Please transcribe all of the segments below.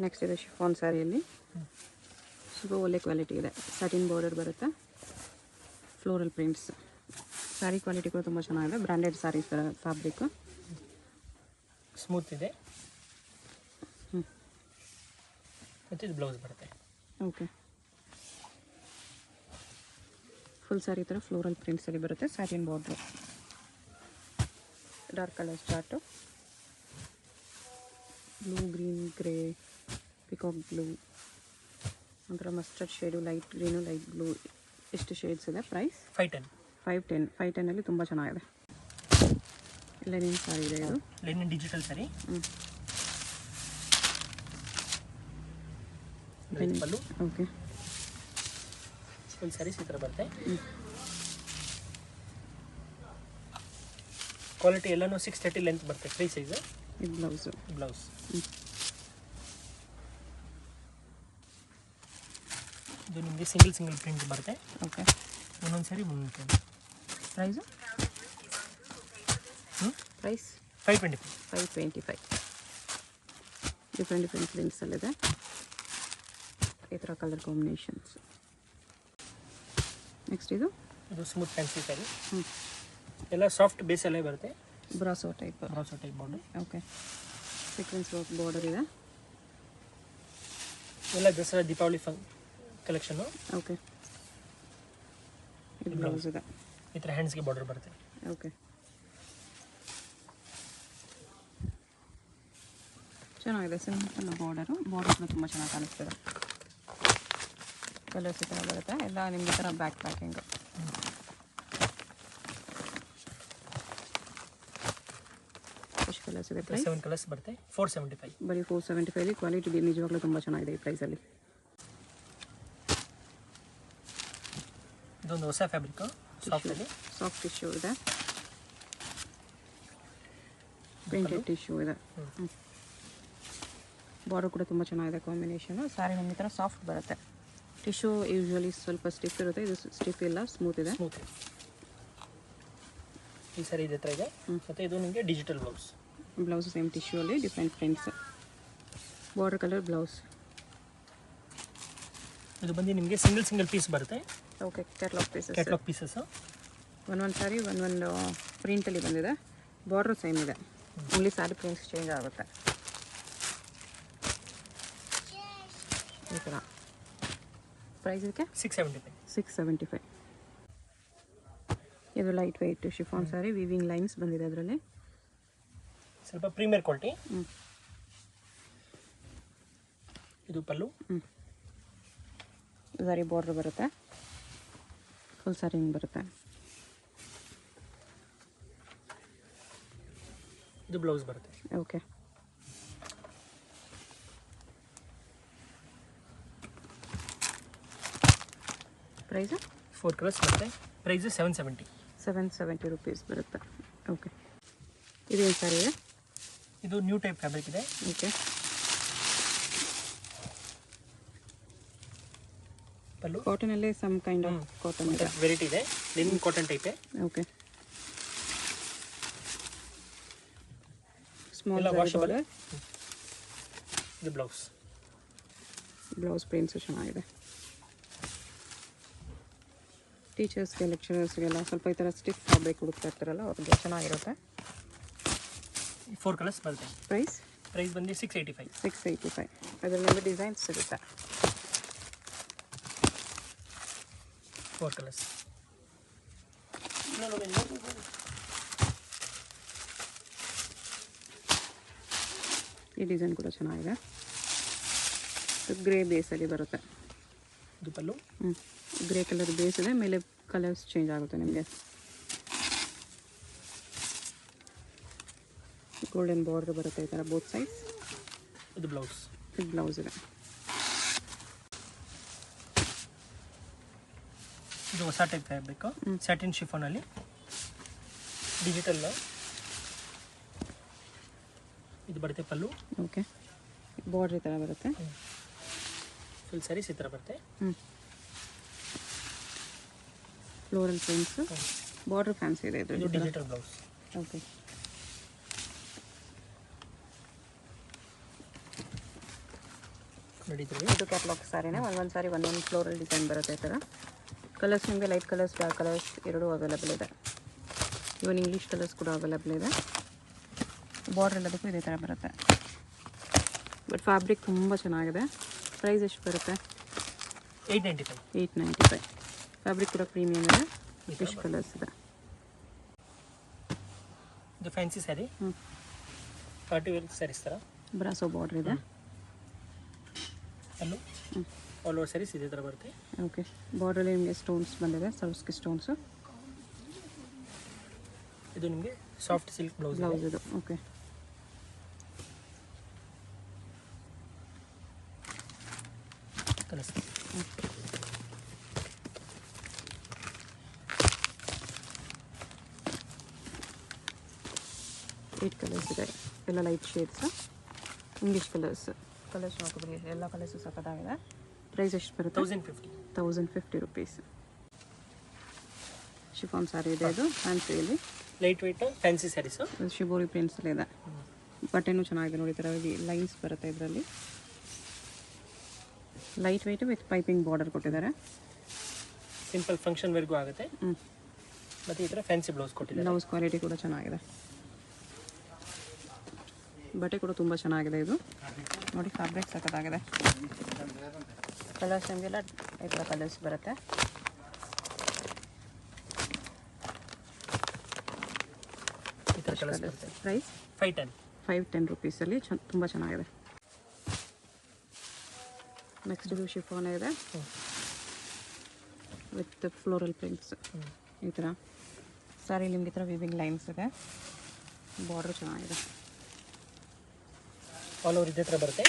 Next ಇದೆ chiffon ಸ್ಯಾರಿಯಲ್ಲಿ ಸ್ವಲ್ಪ ಒಳ್ಳೆ ಕ್ವಾಲಿಟಿ ಇದೆ. ಸ್ಯಾಟಿನ್ ಬಾರ್ಡರ್ ಬರುತ್ತೆ, ಫ್ಲೋರಲ್ ಪ್ರಿಂಟ್ಸ್. ಸ್ಯಾರಿ ಕ್ವಾಲಿಟಿ ಕೂಡ ತುಂಬ ಚೆನ್ನಾಗಿದೆ. ಬ್ರ್ಯಾಂಡೆಡ್ ಸ್ಯಾರಿ ಫ್ಯಾಬ್ರಿಕ್ ಸ್ಮೂತ್ ಇದೆ. ಮತ್ತು ಇದು ಬ್ಲೌಸ್ ಬರುತ್ತೆ. ಓಕೆ, ಫುಲ್ ಸ್ಯಾರಿ ಥರ ಫ್ಲೋರಲ್ ಪ್ರಿಂಟ್ಸಲ್ಲಿ ಬರುತ್ತೆ. Satin border, dark colour chart, blue, green, grey, peacock blue, ಒಂಥರ mustard shade, light green, light blue, ಎಷ್ಟು ಶೇಡ್ಸ್ ಇದೆ. ಪ್ರೈಸ್ 510 ತುಂಬ ಚೆನ್ನಾಗಿದೆ. ಲೆನಿನ್ ಸ್ಯಾರಿ ಇದೆ ಇದು. Linen digital sari. Okay, full saris ಈ ಥರ ಬರುತ್ತೆ. ಕ್ವಾಲಿಟಿ ಎಲ್ಲನೂ 630 ಲೆಂತ್ ಬರುತ್ತೆ. Free size. ಇದು ಬ್ಲೌಸ್. ಇದು ನಿಮಗೆ ಸಿಂಗಲ್ ಪ್ರಿಂಟ್ ಬರುತ್ತೆ. ಓಕೆ, ಒಂದೊಂದು ಸಾರಿ ಒಂದೊಂದು ಪ್ರಿಂಟ್. ಪ್ರೈಸ್ 525. ಡಿಫ್ರೆಂಟ್ ಪ್ರಿಂಟ್ಸಲ್ಲಿದೆ. ಈ ಥರ ಕಲರ್ ಕಾಂಬಿನೇಷನ್ಸ್. ನೆಕ್ಸ್ಟ್ ಇದು ಸ್ಮೂತ್ ಫ್ಯಾನ್ಸಿ ಸ್ಯಾರಿ. ಎಲ್ಲ ಸಾಫ್ಟ್ ಬೇಸಲ್ಲೇ ಬರುತ್ತೆ. Brasso type border. Okay, sequence work border ಇದೆ. ಎಲ್ಲ ದಸರಾ ದೀಪಾವಳಿ ಕಲೆಕ್ಷನ್ನು. ಓಕೆ, ಇದು ಬ್ಲೌಸ್ ಇದೆ. ಈ ಥರ ಹ್ಯಾಂಡ್ಸ್ಗೆ ಬಾರ್ಡರ್ ಬರುತ್ತೆ. ಓಕೆ, ಚೆನ್ನಾಗಿದೆ. ಸಿಂಪಲ್ ಬಾರ್ಡರ್ ಕೂಡ ತುಂಬ ಚೆನ್ನಾಗಿ ಕಾಣಿಸ್ತದೆ. ಕಲರ್ಸ್ ಈ ಥರ ಬರುತ್ತೆ. ಎಲ್ಲ ನಿಮಗೆ ಥರ ಬ್ಯಾಕ್ ಪ್ಯಾಕಿಂಗು. ಎಷ್ಟು ಕಲರ್ಸ್ ಇದೆ? ಪ್ರೈಸ್ 7 ಕಲರ್ಸ್ ಬರುತ್ತೆ. 475. ಬರೀ 475. ಕ್ವಾಲಿಟಿ ನಿಜವಾಗ್ಲೂ ತುಂಬ ಚೆನ್ನಾಗಿದೆ ಈ ಪ್ರೈಸಲ್ಲಿ. ಇದೊಂದು ಹೊಸ ಫ್ಯಾಬ್ರಿಕ್, ಸಾಫ್ಟ್ ಟಿಶ್ಯೂ ಇದೆ, ಪ್ರಿಂಟೆಡ್ ಟಿಶ್ಯೂ ಇದೆ. ಬಾರ್ಡರ್ ಕೂಡ ತುಂಬ ಚೆನ್ನಾಗಿದೆ ಕಾಂಬಿನೇಷನು. ಸ್ಯಾರಿ ನಿಮಗೆ ಥರ ಸಾಫ್ಟ್ ಬರುತ್ತೆ. ಟಿಶ್ಯೂ ಯೂಶ್ವಲಿ ಸ್ವಲ್ಪ ಸ್ಟಿಫ್ ಇರುತ್ತೆ, ಇದು ಸ್ಟಿಫ್ ಇಲ್ಲ, ಸ್ಮೂತ್ ಇದೆ. ಈ ಸಾರಿ ಇದೆ ಥರ ಇದೆ. ಮತ್ತು ಇದು ನಿಮಗೆ ಡಿಜಿಟಲ್ ಬ್ಲೌಸ್ ಸೇಮ್ ಟಿಶ್ಯೂ ಅಲ್ಲಿ different prints. Border colour blouse. ಇದು ಬಂದು ನಿಮಗೆ ಸಿಂಗಲ್ ಪೀಸ್ ಬರುತ್ತೆ. Okay, catalogue pieces. ಒಂದೊಂದು ಸಾರಿ ಒಂದೊಂದು ಪ್ರಿಂಟಲ್ಲಿ ಬಂದಿದೆ. ಬಾರ್ಡ್ರು ಸೇಮ್ ಇದೆ, ಓನ್ಲಿ ಸ್ಯಾರಿ ಪ್ರಿಂಟ್ಸ್ ಚೇಂಜ್ ಆಗುತ್ತೆ. ಈ ಥರ ಪ್ರೈಸ್ ಇದಕ್ಕೆ 675. ಇದು light weight chiffon sari, weaving lines ಬಂದಿದೆ ಅದರಲ್ಲಿ. ಸ್ವಲ್ಪ ಪ್ರೀಮಿಯರ್ ಕ್ವಾಲಿಟಿ. ಇದು ಪಲ್ಲು. ಸಾರಿ ಬಾರ್ಡರ್ ಬರುತ್ತೆ, ಫುಲ್ ಸ್ಯಾರಿ ಹಿಂಗೆ ಬರುತ್ತೆ. ಇದು ಬ್ಲೌಸ್ ಬರುತ್ತೆ. ಓಕೆ, ಪ್ರೈಸ್ 4 ಕಲರ್ಸ್ ಬರುತ್ತೆ. ಪ್ರೈಸ್ 770 rupees ಬರುತ್ತೆ. ಓಕೆ, ಇದೇನು ಸ್ಯಾರಿ ಇದೆ? ಇದು ನ್ಯೂ ಟೈಪ್ ಫ್ಯಾಬ್ರಿಕ್ ಇದೆ. ಓಕೆ, ಪಲ್ಲು ಕಾಟನಲ್ಲೇ ಸಮ್ ಕೈಂಡ್ ಆಫ್ ಕಾಟನ್ ಇದೆ. ವೆರೈಟಿ ಇದೆ, linen cotton type. Okay, small border. ಇದು ಬ್ಲೌಸ್ ಪ್ರಿಂಟ್ಸ್ ಚೆನ್ನಾಗಿದೆ. ಟೀಚರ್ಸ್ಗೆ, ಲೆಕ್ಚರರ್ಸ್ಗೆಲ್ಲ ಸ್ವಲ್ಪ ಈ ಥರ ಸ್ಟಿಫ್ ಫ್ಯಾಬ್ರಿಕ್ ಹುಡುಕ್ತಾ ಇರ್ತಾರಲ್ಲ ಅವ್ರಿಗೆ ಚೆನ್ನಾಗಿರುತ್ತೆ. 4 ಕಲರ್ಸ್ ಬರುತ್ತೆ. ಪ್ರೈಸ್ ಬಂದು 685. ಅದರಲ್ಲಿ ಡಿಸೈನ್ಸ್ ಸಿಗುತ್ತೆ. 4 ಕಲರ್ಸ್. ಈ ಡಿಸೈನ್ ಕೂಡ ಚೆನ್ನಾಗಿದೆ. ಗ್ರೇ ಬೇಸಲ್ಲಿ ಬರುತ್ತೆ. ಇದು ಪಲ್ಲು. ಗ್ರೇ ಕಲರ್ ಬೇಸ್ ಇದೆ, ಮೇಲೆ ಕಲರ್ಸ್ ಚೇಂಜ್ ಆಗುತ್ತೆ ನಿಮಗೆ. ಗೋಲ್ಡನ್ ಬಾರ್ಡರ್ ಬರುತ್ತೆ ಈ ಥರ ಬೋತ್ ಸೈಡ್ಸ್. ಇದು ಬ್ಲೌಸ್ ಇದೆ. ಇದು ಹೊಸ ಟೈಪ್ ಫ್ಯಾಬ್ರಿಕ್, ಸ್ಯಾಟಿನ್ ಶಿಫಾನಲ್ಲಿ ಡಿಜಿಟಲ್. ಇದು ಬರುತ್ತೆ ಪಲ್ಲು. ಓಕೆ, ಬಾರ್ಡರ್ ಈ ಥರ ಬರುತ್ತೆ. ಫುಲ್ ಸ್ಯಾರೀಸ್ ಈ ಥರ ಬರುತ್ತೆ. ಫ್ಲೋರಲ್ ಪ್ರಿಂಟ್ಸ್, ಬಾರ್ಡರ್ ಫ್ಯಾನ್ಸಿ ಇದೆ. ಇದು ಡಿಜಿಟಲ್ ಬ್ಲೌಸ್. ಓಕೆ, ನಡೀತೀವಿ. ಇದು ಕ್ಯಾಟ್ಲಾಗ್ ಸಾರಿನೇ, ಒಂದೊಂದು ಸಾರಿ ಒಂದೊಂದು ಫ್ಲೋರಲ್ ಡಿಸೈನ್ ಬರುತ್ತೆ ಈ ಥರ. ಕಲರ್ಸ್ ನಿಮಗೆ ಲೈಟ್ ಕಲರ್ಸ್, ಡಾರ್ಕ್ ಕಲರ್ಸ್ ಎರಡೂ ಅವೈಲೇಬಲ್ ಇದೆ. ಇವನ್ ಇಂಗ್ಲೀಷ್ ಕಲರ್ಸ್ ಕೂಡ ಅವೈಲೇಬಲ್ ಇದೆ. ಬಾರ್ಡರ್ ಎಲ್ಲದಕ್ಕೂ ಇದೇ ಥರ ಬರುತ್ತೆ. ಬಟ್ ಫ್ಯಾಬ್ರಿಕ್ ತುಂಬ ಚೆನ್ನಾಗಿದೆ. ಪ್ರೈಸ್ ಎಷ್ಟು ಬರುತ್ತೆ? 895. 895. ಫ್ಯಾಬ್ರಿಕ್ ಕೂಡ ಪ್ರೀಮಿಯಮ್ ಇದೆ. ಫಿಶ್ ಕಲರ್ಸ್ ಇದೆ. ಇದು fancy sari, party wear saris ಥರ ಬ್ರಾಸೋ ಬಾರ್ಡರ್ ಇದೆ. ಅಲ್ಲೂ ಆಲ್ ಓವರ್ ಸ್ಯಾರೀಸ್ ಇದೇ ಥರ ಬರುತ್ತೆ. ಓಕೆ, ಬಾರ್ಡ್ರಲ್ಲಿ ನಿಮಗೆ ಸ್ಟೋನ್ಸ್ ಬಂದಿದೆ, ಸರ್ಸ್ಕಿ ಸ್ಟೋನ್ಸು. ಇದು ನಿಮಗೆ ಸಾಫ್ಟ್ ಸಿಲ್ಕ್ ಬ್ಲೌಸ್ ಇದು. Okay, colours. ಏಟ್ ಕಲರ್ಸ್ ಇದೆ, ಎಲ್ಲ ಲೈಟ್ ಶೇಡ್ಸ್, ಇಂಗ್ಲೀಷ್ ಕಲರ್ಸ್ ನೋಡ್ಕೊಬಿಡಿ. ಎಲ್ಲ ಕಲರ್ಸು ಸಖತ್ತಾಗಿದೆ. ಪ್ರೈಸ್ ಎಷ್ಟು ಬರುತ್ತೆ? 1050. 1050 ರುಪೀಸ್. ಶಿಫಾನ್ ಸಾರಿ ಇದೆ ಇದು, ಫ್ಯಾನ್ಸಿಯಲ್ಲಿ light weight fancy saris. Shibori ಪ್ರಿಂಟ್ಸಲ್ಲಿ ಇದೆ. ಬಟ್ಟೆನೂ ಚೆನ್ನಾಗಿದೆ ನೋಡಿ, ಈ ಥರ ಲೈನ್ಸ್ ಬರುತ್ತೆ ಇದರಲ್ಲಿ. Light weight with piping border ಕೊಟ್ಟಿದ್ದಾರೆ. ಸಿಂಪಲ್ ಫಂಕ್ಷನ್ ವೇರ್ಗೂ ಆಗುತ್ತೆ. ಮತ್ತು ಈ ಥರ ಫ್ಯಾನ್ಸಿ ಬ್ಲೌಸ್ ಕೊಟ್ಟಿದ್ದಾರೆ. ಬ್ಲೌಸ್ ಕ್ವಾಲಿಟಿ ಕೂಡ ಚೆನ್ನಾಗಿದೆ. ಬಟ್ಟೆ ಕೂಡ ತುಂಬ ಚೆನ್ನಾಗಿದೆ ಇದು ನೋಡಿ. ಫ್ಯಾಬ್ರಿಕ್ ಸಖತ್ತಾಗಿದೆ. ಕಲರ್ಸ್ ನಮಗೆಲ್ಲ ಈ ಥರ ಕಲರ್ಸ್ ಬರುತ್ತೆ. ಈ ಥರ ಕಲರ್ಸ್ ಬರುತ್ತೆ. ಪ್ರೈಸ್ 510 ರುಪೀಸಲ್ಲಿ ತುಂಬ ಚೆನ್ನಾಗಿದೆ. ನೆಕ್ಸ್ಟ್ ಇದು ಶಿಫಾನ್ ಇದೆ ವಿತ್ ಫ್ಲೋರಲ್ ಪ್ರಿಂಟ್ಸ್. ಈ ಥರ ಸಾರಿ ನಿಮ್ಗೆ ಈ ಥರ ವಿವಿಂಗ್ ಲೈನ್ಸ್ ಇದೆ. ಬಾರ್ಡರ್ ಚೆನ್ನಾಗಿದೆ. ಆಲ್ ಓವರ್ ಇದೇ ಥರ ಬರುತ್ತೆ.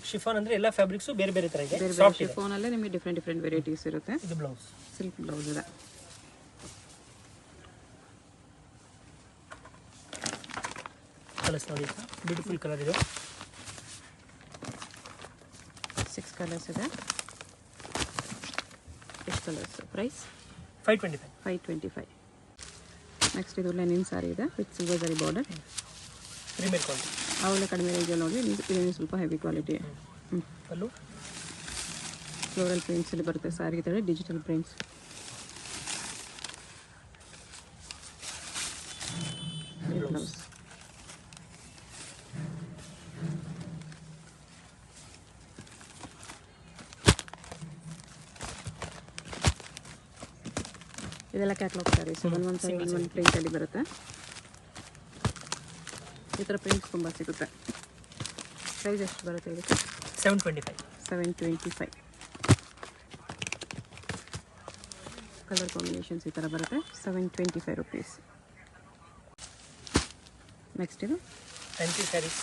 ಶಿಫಾನ್ ಅಂದರೆ ಎಲ್ಲ ಫ್ಯಾಬ್ರಿಕ್ಸು ಬೇರೆ ಬೇರೆ ಥರ ಇದೆ. ಬೇರೆ ಬೇರೆ ಶಿಫಾನಲ್ಲೇ ನಿಮಗೆ ಡಿಫ್ರೆಂಟ್ ವೆರೈಟೀಸ್ ಇರುತ್ತೆ. ಇದು ಬ್ಲೌಸ್, ಸಿಲ್ಕ್ ಬ್ಲೌಸ್ ಇದೆ. ಕಲರ್ಸ್ ನೋಡಿ, ಬ್ಯೂಟಿಫುಲ್ ಕಲರ್ ಇದು. 6 ಕಲರ್ಸ್ ಇದೆ. ಎಷ್ಟು ಕಲರ್ಸ್? ಪ್ರೈಸ್ 525. ನೆಕ್ಸ್ಟ್ ಇದು ಲೆನಿನ್ ಸಾರಿ ಇದೆ with silver zari border. Premier quality. ಅವೆಲ್ಲ ಕಡಿಮೆ ರೇಂಜಲ್ಲಿ ನೋಡಿ, ಇದು ಸ್ವಲ್ಪ ಹೆವಿ ಕ್ವಾಲಿಟಿ. ಅಲ್ಲೂ ಫ್ಲೋರಲ್ ಪ್ರಿಂಟ್ಸಲ್ಲಿ ಬರುತ್ತೆ ಸಾರಿ. ಈ ಥರ ಡಿಜಿಟಲ್ ಪ್ರಿಂಟ್ಸ್. ಬ್ಲೌಸ್ ಇದೆಲ್ಲ ಕ್ಯಾಟ್ಲಾಗ್ ಸ್ಯಾರೀಸ್. ಒಂದು ಪ್ರಿಂಟಲ್ಲಿ ಬರುತ್ತೆ. ಈ ಥರ ಪ್ರಿಂಟ್ಸ್ ತುಂಬ ಸಿಗುತ್ತೆ. ಪ್ರೈಸ್ ಎಷ್ಟು ಬರುತ್ತೆ ಇದಕ್ಕೆ? 725. ಕಲರ್ ಕಾಂಬಿನೇಷನ್ಸ್ ಈ ಥರ ಬರುತ್ತೆ. 725 ರುಪೀಸ್. ನೆಕ್ಸ್ಟ್ ಇದು ಫ್ಯಾನ್ಸಿ ಸ್ಯಾರೀಸ್.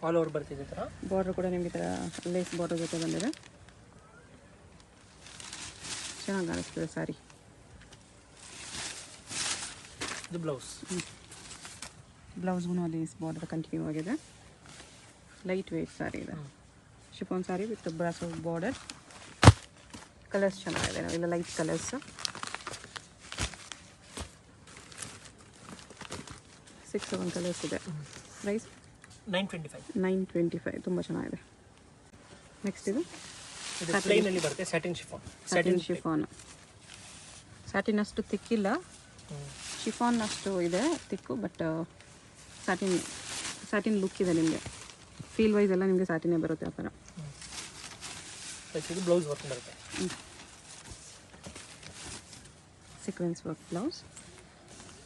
ಆಲ್ ಓವರ್ ಬರ್ತಿದೆ ಥರ. ಬಾರ್ಡರ್ ಕೂಡ ನಿಮಗೆ ಈ ಥರ ಲೇಸ್ ಬಾರ್ಡರ್ ಜೊತೆ ಬಂದಿದೆ. ಚೆನ್ನಾಗಿ ಕಾಣಿಸ್ತದೆ ಸ್ಯಾರಿ. ಇದು ಬ್ಲೌಸ್. ಬ್ಲೌಸ್ಗೂ ಲೇಸ್ ಬಾರ್ಡರ್ ಕಂಟಿನ್ಯೂ ಆಗಿದೆ. ಲೈಟ್ ವೇಟ್ ಸಾರಿ ಇದೆ. Chiffon sorry with brasso border. Colours ಚೆನ್ನಾಗಿದೆ, ಇಲ್ಲ ಲೈಟ್ ಕಲರ್ಸ್. 6-7 ಕಲರ್ಸ್ ಇದೆ. ಪ್ರೈಸ್ 925. ತುಂಬ ಚೆನ್ನಾಗಿದೆ. ನೆಕ್ಸ್ಟ್ ಇದು ಪ್ಲೇನಲ್ಲಿ ಬರುತ್ತೆ. Satin chiffon. ಸ್ಯಾಟಿನ್ ಅಷ್ಟು ತಿಕ್ಕಿಲ್ಲ, ಶಿಫಾನ್ ಅಷ್ಟು ಇದೆ ತಿಕ್ಕು. ಬಟ್ ಸ್ಯಾಟಿನ್ ಲುಕ್ ಇದೆ ನಿಮಗೆ. ಫೀಲ್ ವೈಸ್ ಎಲ್ಲ ನಿಮಗೆ ಸ್ಯಾಟಿನೇ ಬರುತ್ತೆ ಆ ಥರ. ಬ್ಲೌಸ್ ವರ್ಕ್ ಬರುತ್ತೆ. Sequence work blouse.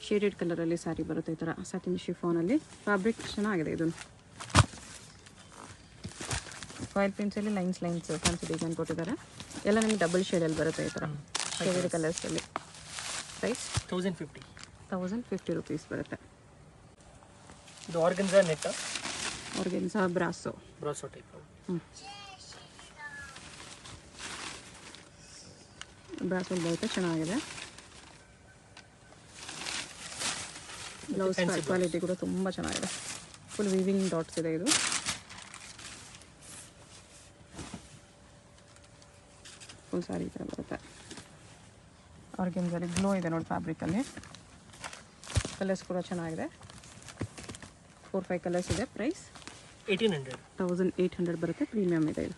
ಶೇಡೆಡ್ ಕಲರಲ್ಲಿ ಸ್ಯಾರಿ ಬರುತ್ತೆ ಈ ಥರ ಸ್ಯಾಟಿನ್ ಶಿಫಾನಲ್ಲಿ. ಫ್ಯಾಬ್ರಿಕ್ ಚೆನ್ನಾಗಿದೆ. ಇದು ಫಾಯಿಲ್ ಪ್ರಿಂಟ್ಸಲ್ಲಿ ಲೈನ್ಸ್ ಫ್ಯಾನ್ಸಿ ಡಿಸೈನ್ ಕೊಟ್ಟಿದ್ದಾರೆ. ಎಲ್ಲ ನಿಮಗೆ ಡಬಲ್ ಶೇಡಲ್ಲಿ ಬರುತ್ತೆ ಈ ಥರ ಶೇಡೆಡ್ ಕಲರ್ಸಲ್ಲಿ. ಪ್ರೈಸ್ 1050 ರುಪೀಸ್ ಬರುತ್ತೆ. ಇದು organza net, organza brasso type. Brasso ಬರುತ್ತೆ, ಚೆನ್ನಾಗಿದೆ. ಬ್ಲೌಸ್ ಕ್ವಾಲಿಟಿ ಕೂಡ ತುಂಬ ಚೆನ್ನಾಗಿದೆ. ಫುಲ್ ವಿವಿಂಗ್ ಡಾಟ್ಸ್ ಇದೆ. ಇದು ಫುಲ್ ಸಾರಿ ಈ ಥರ ಬರುತ್ತೆ. ಆರ್ಗನ್ಸಲ್ಲಿ ಗ್ಲೋ ಇದೆ ನೋಡಿ ಫ್ಯಾಬ್ರಿಕಲ್ಲಿ. ಕಲರ್ಸ್ ಕೂಡ ಚೆನ್ನಾಗಿದೆ. 4-5 ಕಲರ್ಸ್ ಇದೆ. ಪ್ರೈಸ್ 1800. 1800 ಬರುತ್ತೆ. ಪ್ರೀಮಿಯಮ್ ಇದೆ ಇದು.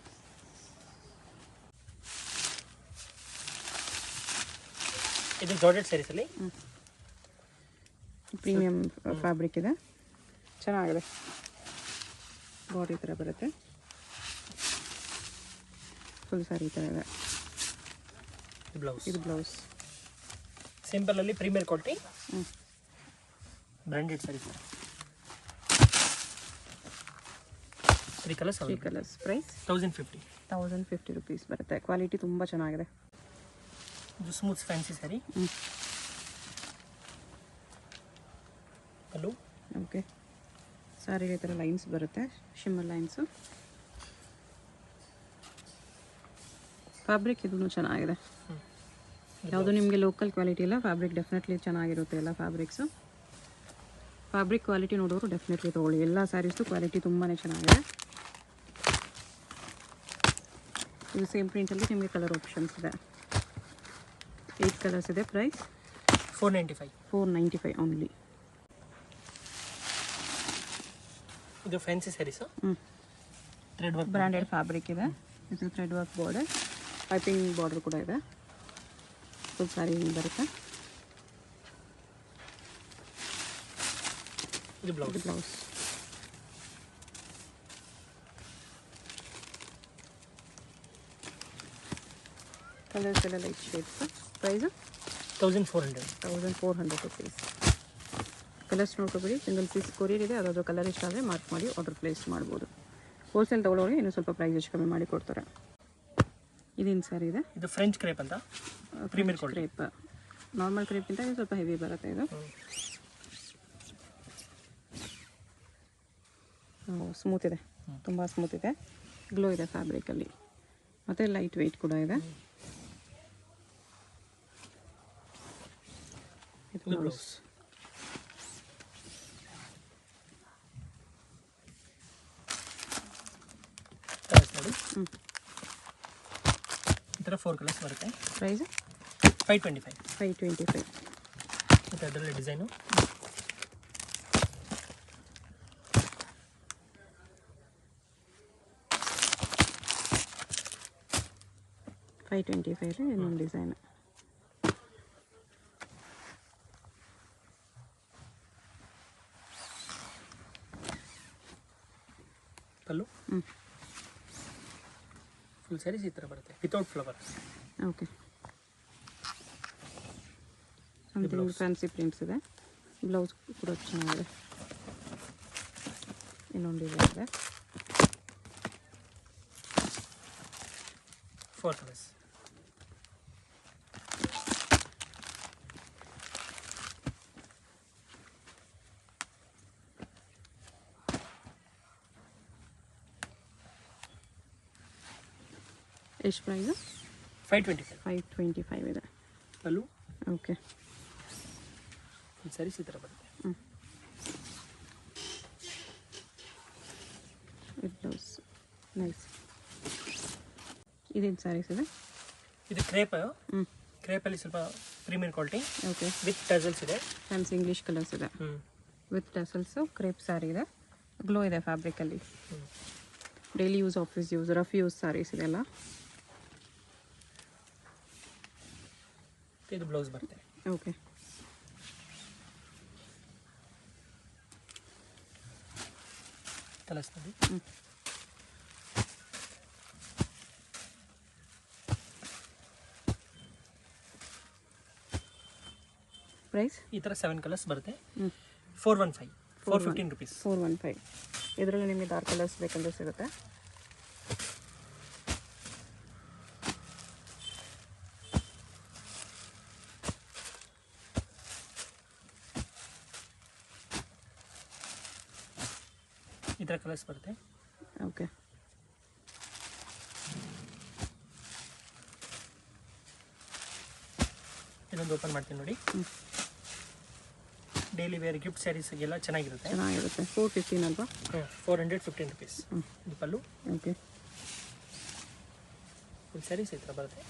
ಇದು ಜಾರ್ಜೆಟ್ ಸ್ಯಾರೀಸಲ್ಲಿ ಪ್ರೀಮಿಯಮ್ ಫ್ಯಾಬ್ರಿಕ್ ಇದೆ, ಚೆನ್ನಾಗಿದೆ. ಬಾಡಿ ಥರ ಬರುತ್ತೆ, ಫುಲ್ ಸ್ಯಾರಿ ಥರ ಇದೆ. ಬ್ಲೌಸ್, ಇದು ಬ್ಲೌಸ್. ಸಿಂಪಲಲ್ಲಿ premier quality branded saris. 3 colours. Price 1050 rupees ಬರುತ್ತೆ. ಕ್ವಾಲಿಟಿ ತುಂಬ ಚೆನ್ನಾಗಿದೆ. ಇದು smooth fancy sari. Hello. Okay, ಸ್ಯಾರಿಗೆ ಈ ಥರ ಲೈನ್ಸ್ ಬರುತ್ತೆ, ಶಿಮ್ಮರ್ ಲೈನ್ಸು. ಫ್ಯಾಬ್ರಿಕ್ ಇದೂ ಚೆನ್ನಾಗಿದೆ. ಯಾವುದು ನಿಮಗೆ ಲೋಕಲ್ ಕ್ವಾಲಿಟಿ ಇಲ್ಲ, ಫ್ಯಾಬ್ರಿಕ್ ಡೆಫಿನೆಟ್ಲಿ ಚೆನ್ನಾಗಿರುತ್ತೆ. ಎಲ್ಲ ಫ್ಯಾಬ್ರಿಕ್ಸು, ಫ್ಯಾಬ್ರಿಕ್ ಕ್ವಾಲಿಟಿ ನೋಡೋರು ಡೆಫಿನೆಟ್ಲಿ ತೊಗೊಳ್ಳಿ. ಎಲ್ಲ ಸ್ಯಾರೀಸ್ದು ಕ್ವಾಲಿಟಿ ತುಂಬಾ ಚೆನ್ನಾಗಿದೆ. ಇದು ಸೇಮ್ ಪ್ರಿಂಟಲ್ಲಿ ನಿಮಗೆ ಕಲರ್ ಆಪ್ಷನ್ಸ್ ಇದೆ. 8 ಕಲರ್ಸ್ ಇದೆ. Price 495 only. ಇದು fancy saris. Thread work branded fabric ಇದೆ. ಇದು thread work border, piping border ಕೂಡ ಇದೆ. ಫುಲ್ ಸ್ಯಾರಿ ಬರುತ್ತೆ. ಇದು ಬ್ಲೌಸ್. ಕಲರ್ಸ್ ಎಲ್ಲ light shades. Price 1400 rupees. Colours ನೋಡ್ಕೊಬೇಡಿ, ಸಿಂಗಲ್ ಪೀಸ್ ಕೊರಿಯರ್ ಇದೆ. ಅದಾದರೂ ಕಲರ್ ಇಷ್ಟ ಆದರೆ ಮಾರ್ಕ್ ಮಾಡಿ ಆರ್ಡರ್ ಪ್ಲೇಸ್ ಮಾಡ್ಬೋದು. ಹೋಲ್ಸೇಲ್ ತೊಗೊಳ್ಳೋರಿಗೆ ಇನ್ನೂ ಸ್ವಲ್ಪ ಪ್ರೈಸ್ ಎಷ್ಟು ಕಮ್ಮಿ ಮಾಡಿ ಕೊಡ್ತಾರೆ. ಇದೇನು ಸ್ಯಾರಿ ಇದೆ? ಇದು ಫ್ರೆಂಚ್ ಕ್ರೇಪ್ ಅಂತ, ಪ್ರೀಮಿಯರ್ ಕ್ರೇಪ್. ನಾರ್ಮಲ್ ಕ್ರೇಪ್ಗಿಂತ ಇದು ಸ್ವಲ್ಪ ಹೆವಿ ಬರುತ್ತೆ. ಇದು ಸ್ಮೂತ್ ಇದೆ, ತುಂಬ ಸ್ಮೂತ್ ಇದೆ. ಗ್ಲೋ ಇದೆ ಫ್ಯಾಬ್ರಿಕಲ್ಲಿ, ಮತ್ತು ಲೈಟ್ ವೆಯ್ಟ್ ಕೂಡ ಇದೆ. ಇದು ಬ್ಲೌಸ್. ನೋಡಿ, ಈ ಥರ 4 ಕಲರ್ಸ್ ಬರುತ್ತೆ. ಪ್ರೈಸ್ 525. ಮತ್ತು ಅದರಲ್ಲಿ ಡಿಸೈನು 525 ಇನ್ನೊಂದು ಡಿಸೈನ್. ಪಲ್ಲು ಫುಲ್ ಸ್ಯಾರೀಸ್ ಈ ಥರ ಬರುತ್ತೆ, without flowers. Okay, something fancy prints ಇದೆ. ಬ್ಲೌಸ್ ಕೂಡ ಚೆನ್ನಾಗಿದೆ. ಇನ್ನೊಂದು ಡಿಸೈನ್ ಇದೆ. 4 ಕಲರ್ಸ್. ಎಷ್ಟು ಪ್ರೈಸು? 525 ಇದೆ. ಪಲ್ಲು ಓಕೆ, ಫುಲ್ ಸ್ಯಾರೀಸ್ ಈ ಥರ ಬರುತ್ತೆ. With blouse. ನೈಸ್. ಇದೇನು ಸ್ಯಾರೀಸ್ ಇದೆ? ಇದು ಕ್ರೇಪ್. ಕ್ರೇಪಲ್ಲಿ ಸ್ವಲ್ಪ premier quality. Okay, with tassels ಇದೆ. ಫ್ಯಾನ್ಸಿ ಇಂಗ್ಲೀಷ್ ಕಲರ್ಸ್ ಇದೆ. ವಿತ್ ಟಸಲ್ಸು ಕ್ರೇಪ್ ಸ್ಯಾರಿ ಇದೆ. ಗ್ಲೋ ಇದೆ ಫ್ಯಾಬ್ರಿಕಲ್ಲಿ. Daily use, office use, rough use saris ಇದೆಲ್ಲ. ಇದು ಬ್ಲೌಸ್ ಬರುತ್ತೆ. ಓಕೆ, ಕಲರ್ಸ್ ನೋಡಿ. ಪ್ರೈಸ್ ಈ ಥರ 7 ಕಲರ್ಸ್ ಬರುತ್ತೆ. 415 rupees. 415. ಇದರಲ್ಲಿ ನಿಮಗೆ ಡಾರ್ಕ್ ಕಲರ್ಸ್ ಬೇಕಂದ್ರೆ ಸಿಗುತ್ತೆ. ಈ ಥರ ಕಲರ್ಸ್ ಬರುತ್ತೆ. ಓಕೆ, ಇದೊಂದು ಓಪನ್ ಮಾಡ್ತೀನಿ ನೋಡಿ. ಡೈಲಿ ವೇರ್ ಗಿಫ್ಟ್ ಸ್ಯಾರೀಸ್ಗೆಲ್ಲ ಚೆನ್ನಾಗಿರುತ್ತೆ. 415 ಅಲ್ವಾ? 415 rupees. ಇದು ಪಲ್ಲು. ಓಕೆ, ಫುಲ್ ಸ್ಯಾರೀಸ್ ಈ ಥರ ಬರುತ್ತೆ.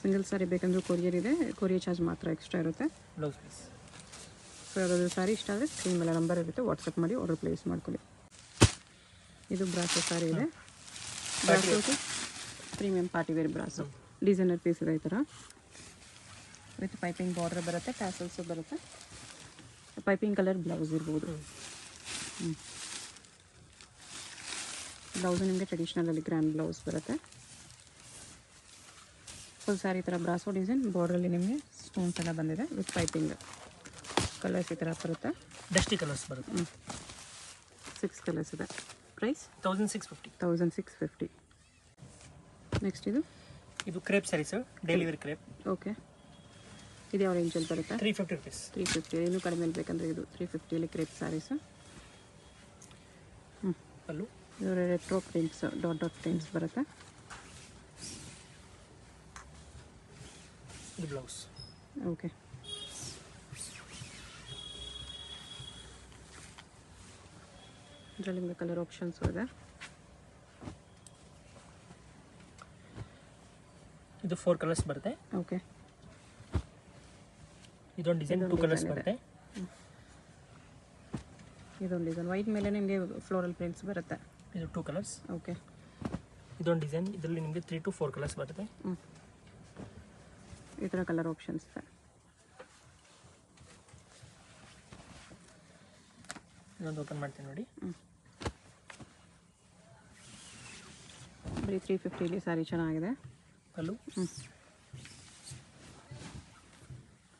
ಸಿಂಗಲ್ ಸ್ಯಾರಿ ಬೇಕಂದ್ರೂ ಕೊರಿಯರ್ ಇದೆ. ಕೊರಿಯರ್ ಚಾರ್ಜ್ ಮಾತ್ರ ಎಕ್ಸ್ಟ್ರಾ ಇರುತ್ತೆ. Blouse piece. ಸೊ ಯಾವುದಾದ್ರು ಸ್ಯಾರಿ ಇಷ್ಟ ಆದರೆ ಸ್ಕ್ರೀನ್ ಮೇಲೆ ನಂಬರ್ ಇರುತ್ತೆ, ವಾಟ್ಸಪ್ ಮಾಡಿ ಆರ್ಡರ್ ಪ್ಲೇಸ್ ಮಾಡ್ಕೊಳ್ಳಿ. ಇದು ಬ್ರಾಸೋ ಸಾರಿ ಇದೆ. ಬ್ರಾಸೋದು premium party wear brasso designer piece ಇದೆ ಈ ಥರ ವಿತ್ ಪೈಪಿಂಗ್ ಬಾರ್ಡರ್ ಬರುತ್ತೆ, ಟ್ಯಾಸಲ್ಸು ಬರುತ್ತೆ. ಪೈಪಿಂಗ್ ಕಲರ್ ಬ್ಲೌಸ್ ಇರ್ಬೋದು. ಬ್ಲೌಸು ನಿಮಗೆ ಟ್ರೆಡಿಷ್ನಲಲ್ಲಿ ಗ್ರ್ಯಾಂಡ್ ಬ್ಲೌಸ್ ಬರುತ್ತೆ. ಫುಲ್ ಸ್ಯಾರಿ ಈ ಥರ ಬ್ರಾಸೋ ಡಿಸೈನ್, ಬಾರ್ಡ್ರಲ್ಲಿ ನಿಮಗೆ ಸ್ಟೋನ್ಸ್ ಎಲ್ಲ ಬಂದಿದೆ ವಿತ್ ಪೈಪಿಂಗ್. ಕಲರ್ಸ್ ಈ ಥರ ಬರುತ್ತೆ, ಡಸ್ಟಿ ಕಲರ್ಸ್ ಬರುತ್ತೆ. 6 ಕಲರ್ಸ್ ಇದೆ. ಪ್ರೈಸ್ 1650. 1650. ನೆಕ್ಸ್ಟ್ ಇದು crepe sari sir, daily wear crepe. Okay, ಇದು ಯಾವ ರೇಂಜಲ್ಲಿ ಬರುತ್ತೆ? 350 rupees. 350. ಇನ್ನೂ ಕಡಿಮೆ ಬೇಕಂದರೆ ಇದು 350 ಕ್ರೇಪ್ ಸ್ಯಾರೀಸು. ಪಲ್ಲು ಇದು retro prints, dot dot prints ಬರುತ್ತೆ. ಇದು ಬ್ಲೌಸ್. ಓಕೆ, ಇದರಲ್ಲಿ ನಿಮಗೆ ಕಲರ್ ಆಪ್ಷನ್ಸು ಇದೆ. ಇದು 4 ಕಲರ್ಸ್ ಬರುತ್ತೆ. ಓಕೆ, ಇದೊಂದು ಡಿಸೈನ್ 2 ಕಲರ್ಸ್ ಬರುತ್ತೆ. ಇದೊಂದು ಡಿಸೈನ್ ವೈಟ್ ಮೇಲೆ ನಿಮಗೆ ಫ್ಲೋರಲ್ ಪ್ರಿಂಟ್ಸ್ ಬರುತ್ತೆ. ಇದು 2 ಕಲರ್ಸ್. ಓಕೆ, ಇದೊಂದು ಡಿಸೈನ್, ಇದರಲ್ಲಿ ನಿಮಗೆ 3 to 4 ಕಲರ್ಸ್ ಬರುತ್ತೆ. ಈ ಥರ ಕಲರ್ ಆಪ್ಷನ್ಸ್ ಇದೆ. ಇದೊಂದು ಓಪನ್ ಮಾಡ್ತೀನಿ ನೋಡಿ. ಬರೀ 350 ಸ್ಯಾರಿ ಚೆನ್ನಾಗಿದೆ. ಪಲ್ಲು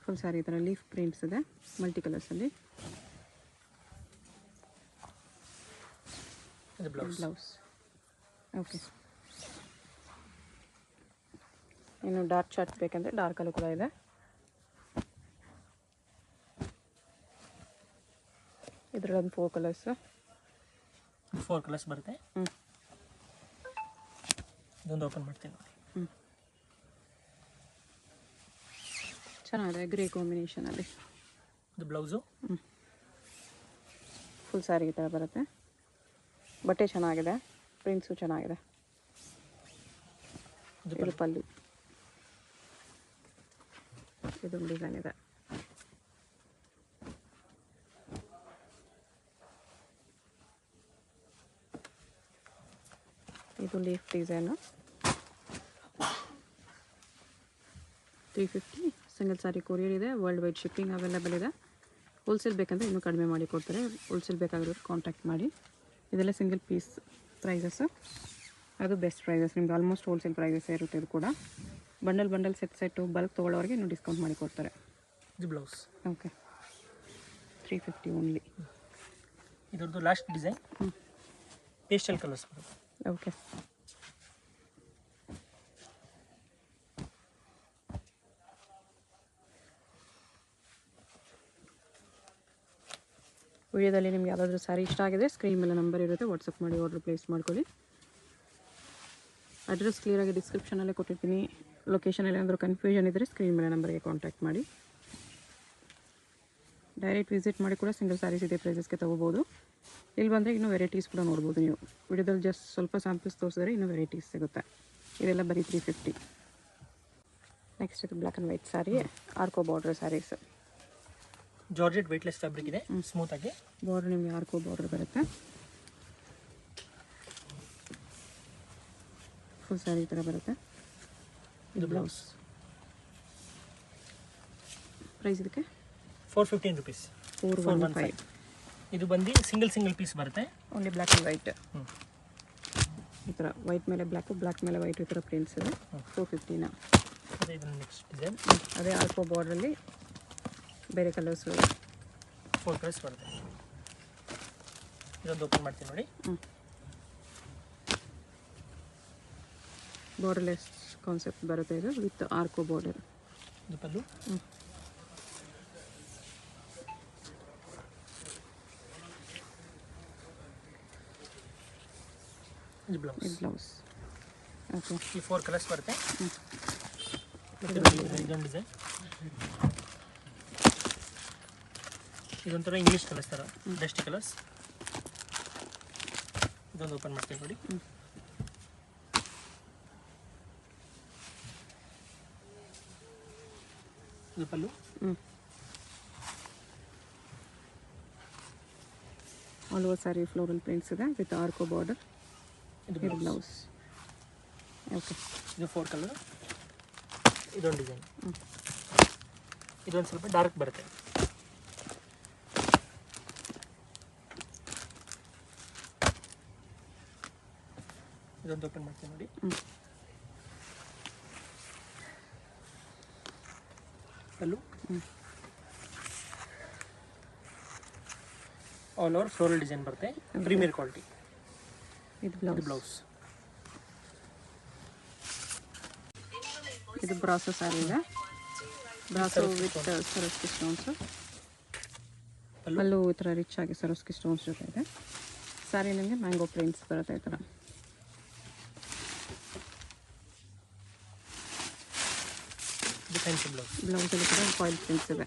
ಫುಲ್ ಸ್ಯಾರಿ ಈ ಥರ ಲೀಫ್ ಪ್ರಿಂಟ್ಸ್ ಇದೆ ಮಲ್ಟಿ ಕಲರ್ಸಲ್ಲಿ. ಇದು ಬ್ಲೌಸ್. ಓಕೆ, ಇನ್ನು ಡಾರ್ಕ್ ಶಾರ್ಟ್ ಬೇಕಂದರೆ ಡಾರ್ಕಲ್ಲೂ ಕೂಡ ಇದೆ. ಇದರಲ್ಲೊಂದು 4 ಕಲರ್ಸು. 4 ಕಲರ್ಸ್ ಬರುತ್ತೆ. ಇದೊಂದು ಓಪನ್ ಮಾಡ್ತೀನಿ ನೋಡಿ. ಚೆನ್ನಾಗಿದೆ, ಗ್ರೇ ಕಾಂಬಿನೇಷನಲ್ಲಿ. ಇದು ಬ್ಲೌಸು. ಫುಲ್ ಸ್ಯಾರಿ ಈ ಥರ ಬರುತ್ತೆ. ಬಟ್ಟೆ ಚೆನ್ನಾಗಿದೆ, ಪ್ರಿಂಟ್ಸು ಚೆನ್ನಾಗಿದೆ. ಇದು ಪಲ್ಲು. ಇದೊಂದು ಡಿಸೈನ್ ಇದೆ. ಇದು ಲೀಫ್ ಡಿಸೈನು. 350. ಸಿಂಗಲ್ ಸಾರಿ ಕೊರಿಯರ್ ಇದೆ, ವರ್ಲ್ಡ್ ವೈಡ್ ಶಿಪ್ಪಿಂಗ್ ಅವೈಲೇಬಲ್ ಇದೆ. ಹೋಲ್ಸೇಲ್ ಬೇಕಂದರೆ ಇನ್ನೂ ಕಡಿಮೆ ಮಾಡಿ ಕೊಡ್ತಾರೆ. ಹೋಲ್ಸೇಲ್ ಬೇಕಾಗಿರೋರು ಕಾಂಟ್ಯಾಕ್ಟ್ ಮಾಡಿ. ಇದೆಲ್ಲ ಸಿಂಗಲ್ ಪೀಸ್ ಪ್ರೈಸಸ್ಸು, ಅದು ಬೆಸ್ಟ್ ಪ್ರೈಸಸ್. ನಿಮ್ಗೆ ಆಲ್ಮೋಸ್ಟ್ ಹೋಲ್ಸೇಲ್ ಪ್ರೈಸಸ್ ಇರುತ್ತೆ. ಇದು ಕೂಡ ಬಂಡಲ್ ಸೆಟ್ಟು ಬಲ್ಕ್ ತೊಗೊಳ್ಳೋರಿಗೆ ಇನ್ನೂ ಡಿಸ್ಕೌಂಟ್ ಮಾಡಿ ಕೊಡ್ತಾರೆ. ಇದು ಬ್ಲೌಸ್. Okay, 350 only. ಇದರದ್ದು ಲಾಸ್ಟ್ ಡಿಸೈನ್ ಪೇಸ್ಟಲ್ ಕಲರ್ಸ್ ಬರುತ್ತೆ. ಓಕೆ, ವಿಡಿಯೋದಲ್ಲಿ ನಿಮ್ಗೆ ಯಾವುದಾದ್ರೂ ಸ್ಯಾರಿ ಇಷ್ಟ ಆಗಿದೆ ಸ್ಕ್ರೀನ್ ಮೇಲೆ ನಂಬರ್ ಇರುತ್ತೆ, ವಾಟ್ಸಪ್ ಮಾಡಿ ಆರ್ಡರ್ ಪ್ಲೇಸ್ ಮಾಡ್ಕೊಳ್ಳಿ. ಅಡ್ರೆಸ್ ಕ್ಲಿಯರಾಗಿ ಡಿಸ್ಕ್ರಿಪ್ಷನಲ್ಲೇ ಕೊಟ್ಟಿರ್ತೀನಿ. ಲೊಕೇಶನಲ್ಲಿ ಏನಾದರೂ ಕನ್ಫ್ಯೂಷನ್ ಇದ್ದರೆ ಸ್ಕ್ರೀನ್ ಮೇಲೆ ನಂಬರ್ಗೆ ಕಾಂಟ್ಯಾಕ್ಟ್ ಮಾಡಿ. ಡೈರೆಕ್ಟ್ ವಿಸಿಟ್ ಮಾಡಿ ಕೂಡ ಸಿಂಗಲ್ ಸ್ಯಾರೀಸ್ ಇದೇ ಪ್ರೈಸಸ್ಗೆ ತೊಗೋಬೋದು. ಇಲ್ಲಿ ಬಂದರೆ ಇನ್ನೂ ವೆರೈಟೀಸ್ ಕೂಡ ನೋಡ್ಬೋದು ನೀವು. ವಿಡಿಯೋದಲ್ಲಿ ಜಸ್ಟ್ ಸ್ವಲ್ಪ ಸ್ಯಾಂಪಲ್ಸ್ ತೋರಿಸಿದ್ರೆ ಇನ್ನೂ ವೆರೈಟೀಸ್ ಸಿಗುತ್ತೆ. ಇದೆಲ್ಲ ಬರೀ 350. ನೆಕ್ಸ್ಟ್ ಇದು black and white sari, arco border saris. Georgette weightless fabric ಇದೆ, ಸ್ಮೂತ್ ಆಗಿ. ಬಾರ್ಡರ್ ನಿಮಗೆ ಆರ್ಕೋ ಬಾರ್ಡರ್ ಬರುತ್ತೆ. ಫುಲ್ ಸ್ಯಾರಿ ಈ ಥರ ಬರುತ್ತೆ. ಇದು ಬ್ಲೌಸ್. ಪ್ರೈಸ್ ಇದಕ್ಕೆ 415 rupees. 415. ಇದು ಬಂದು ಸಿಂಗಲ್ ಪೀಸ್ ಬರುತ್ತೆ. Only black and white. ಈ ಥರ ವೈಟ್ ಮೇಲೆ ಬ್ಲ್ಯಾಕು, ಬ್ಲ್ಯಾಕ್ ಮೇಲೆ ವೈಟ್, ಈ ಥರ ಪ್ರಿಂಟ್ಸ್ ಇದೆ. 450. ಅದೇ ಇದನ್ನು ನೆಕ್ಸ್ಟ್ ಡಿಸೈನ್, ಅದೇ ಆಲ್ಕೋ ಬಾರ್ಡ್ರಲ್ಲಿ ಬೇರೆ ಕಲರ್ಸು 4 ಕಲರ್ಸ್ ಬರುತ್ತೆ. ಇದೊಂದು ಓಪನ್ ಮಾಡ್ತೀನಿ ನೋಡಿ. ಬಾರ್ಡರ್ಲೆಸ್ ಕಾನ್ಸೆಪ್ಟ್ ಬರುತ್ತೆ ಇದು ವಿತ್ ಆರ್ಕೋ ಬಾರ್ಡರ್. ಇದು ಪಲ್ಲು. ಇದು ಬ್ಲೌಸ್. ಓಕೆ, ಈ 4 ಕಲರ್ಸ್ ಬರುತ್ತೆ. ಇದೊಂದು ಡಿಸೈನ್, ಇದೊಂಥರ ಇಂಗ್ಲೀಷ್ ಕಲರ್ಸ್ ಥರ ಡಸ್ಟಿ ಕಲರ್ಸ್. ಇದೊಂದು ಓಪನ್ ಮಾಡ್ತೀನಿ ನೋಡಿ. ಇದು ಪಲ್ಲು. All over sari floral prints ಇದೆ ವಿತ್ ಆರ್ಕೋ ಬಾರ್ಡರ್. ಇದು ಬ್ಲೌಸ್. ಓಕೆ, ಇದು 4 ಕಲರ್. ಇದೊಂದು ಡಿಸೈನ್. ಇದೊಂದು ಸ್ವಲ್ಪ ಡಾರ್ಕ್ ಬರುತ್ತೆ. ಇದೊಂದು ಓಪನ್ ಮಾಡ್ತೀನಿ ನೋಡಿ. ಅಲ್ಲೂ ಆಲ್ ಓವರ್ ಫ್ಲೋರಲ್ ಡಿಸೈನ್ ಬರುತ್ತೆ. Premier quality. ಇದು ಬ್ಲೌಸ್. ಇದು ಬ್ರಾಸೋ ಸ್ಯಾರಿ ಇದೆ. Brasso with Swarovski stones. ಅಲ್ಲೂ ಈ ಥರ ರಿಚ್ ಆಗಿ ಸರೋಸ್ಕಿ ಸ್ಟೋನ್ಸ್ ಜೊತೆ ಇದೆ. ಸ್ಯಾರಿ ನಿಮಗೆ ಮ್ಯಾಂಗೋ ಪ್ರಿಂಟ್ಸ್ ಬರುತ್ತೆ ಈ ಥರ. ಬ್ಲೌಸಲ್ಲಿ ಕೂಡ ಫಾಯಿಲ್ ಪ್ರಿಂಟ್ಸ್ ಇದೆ.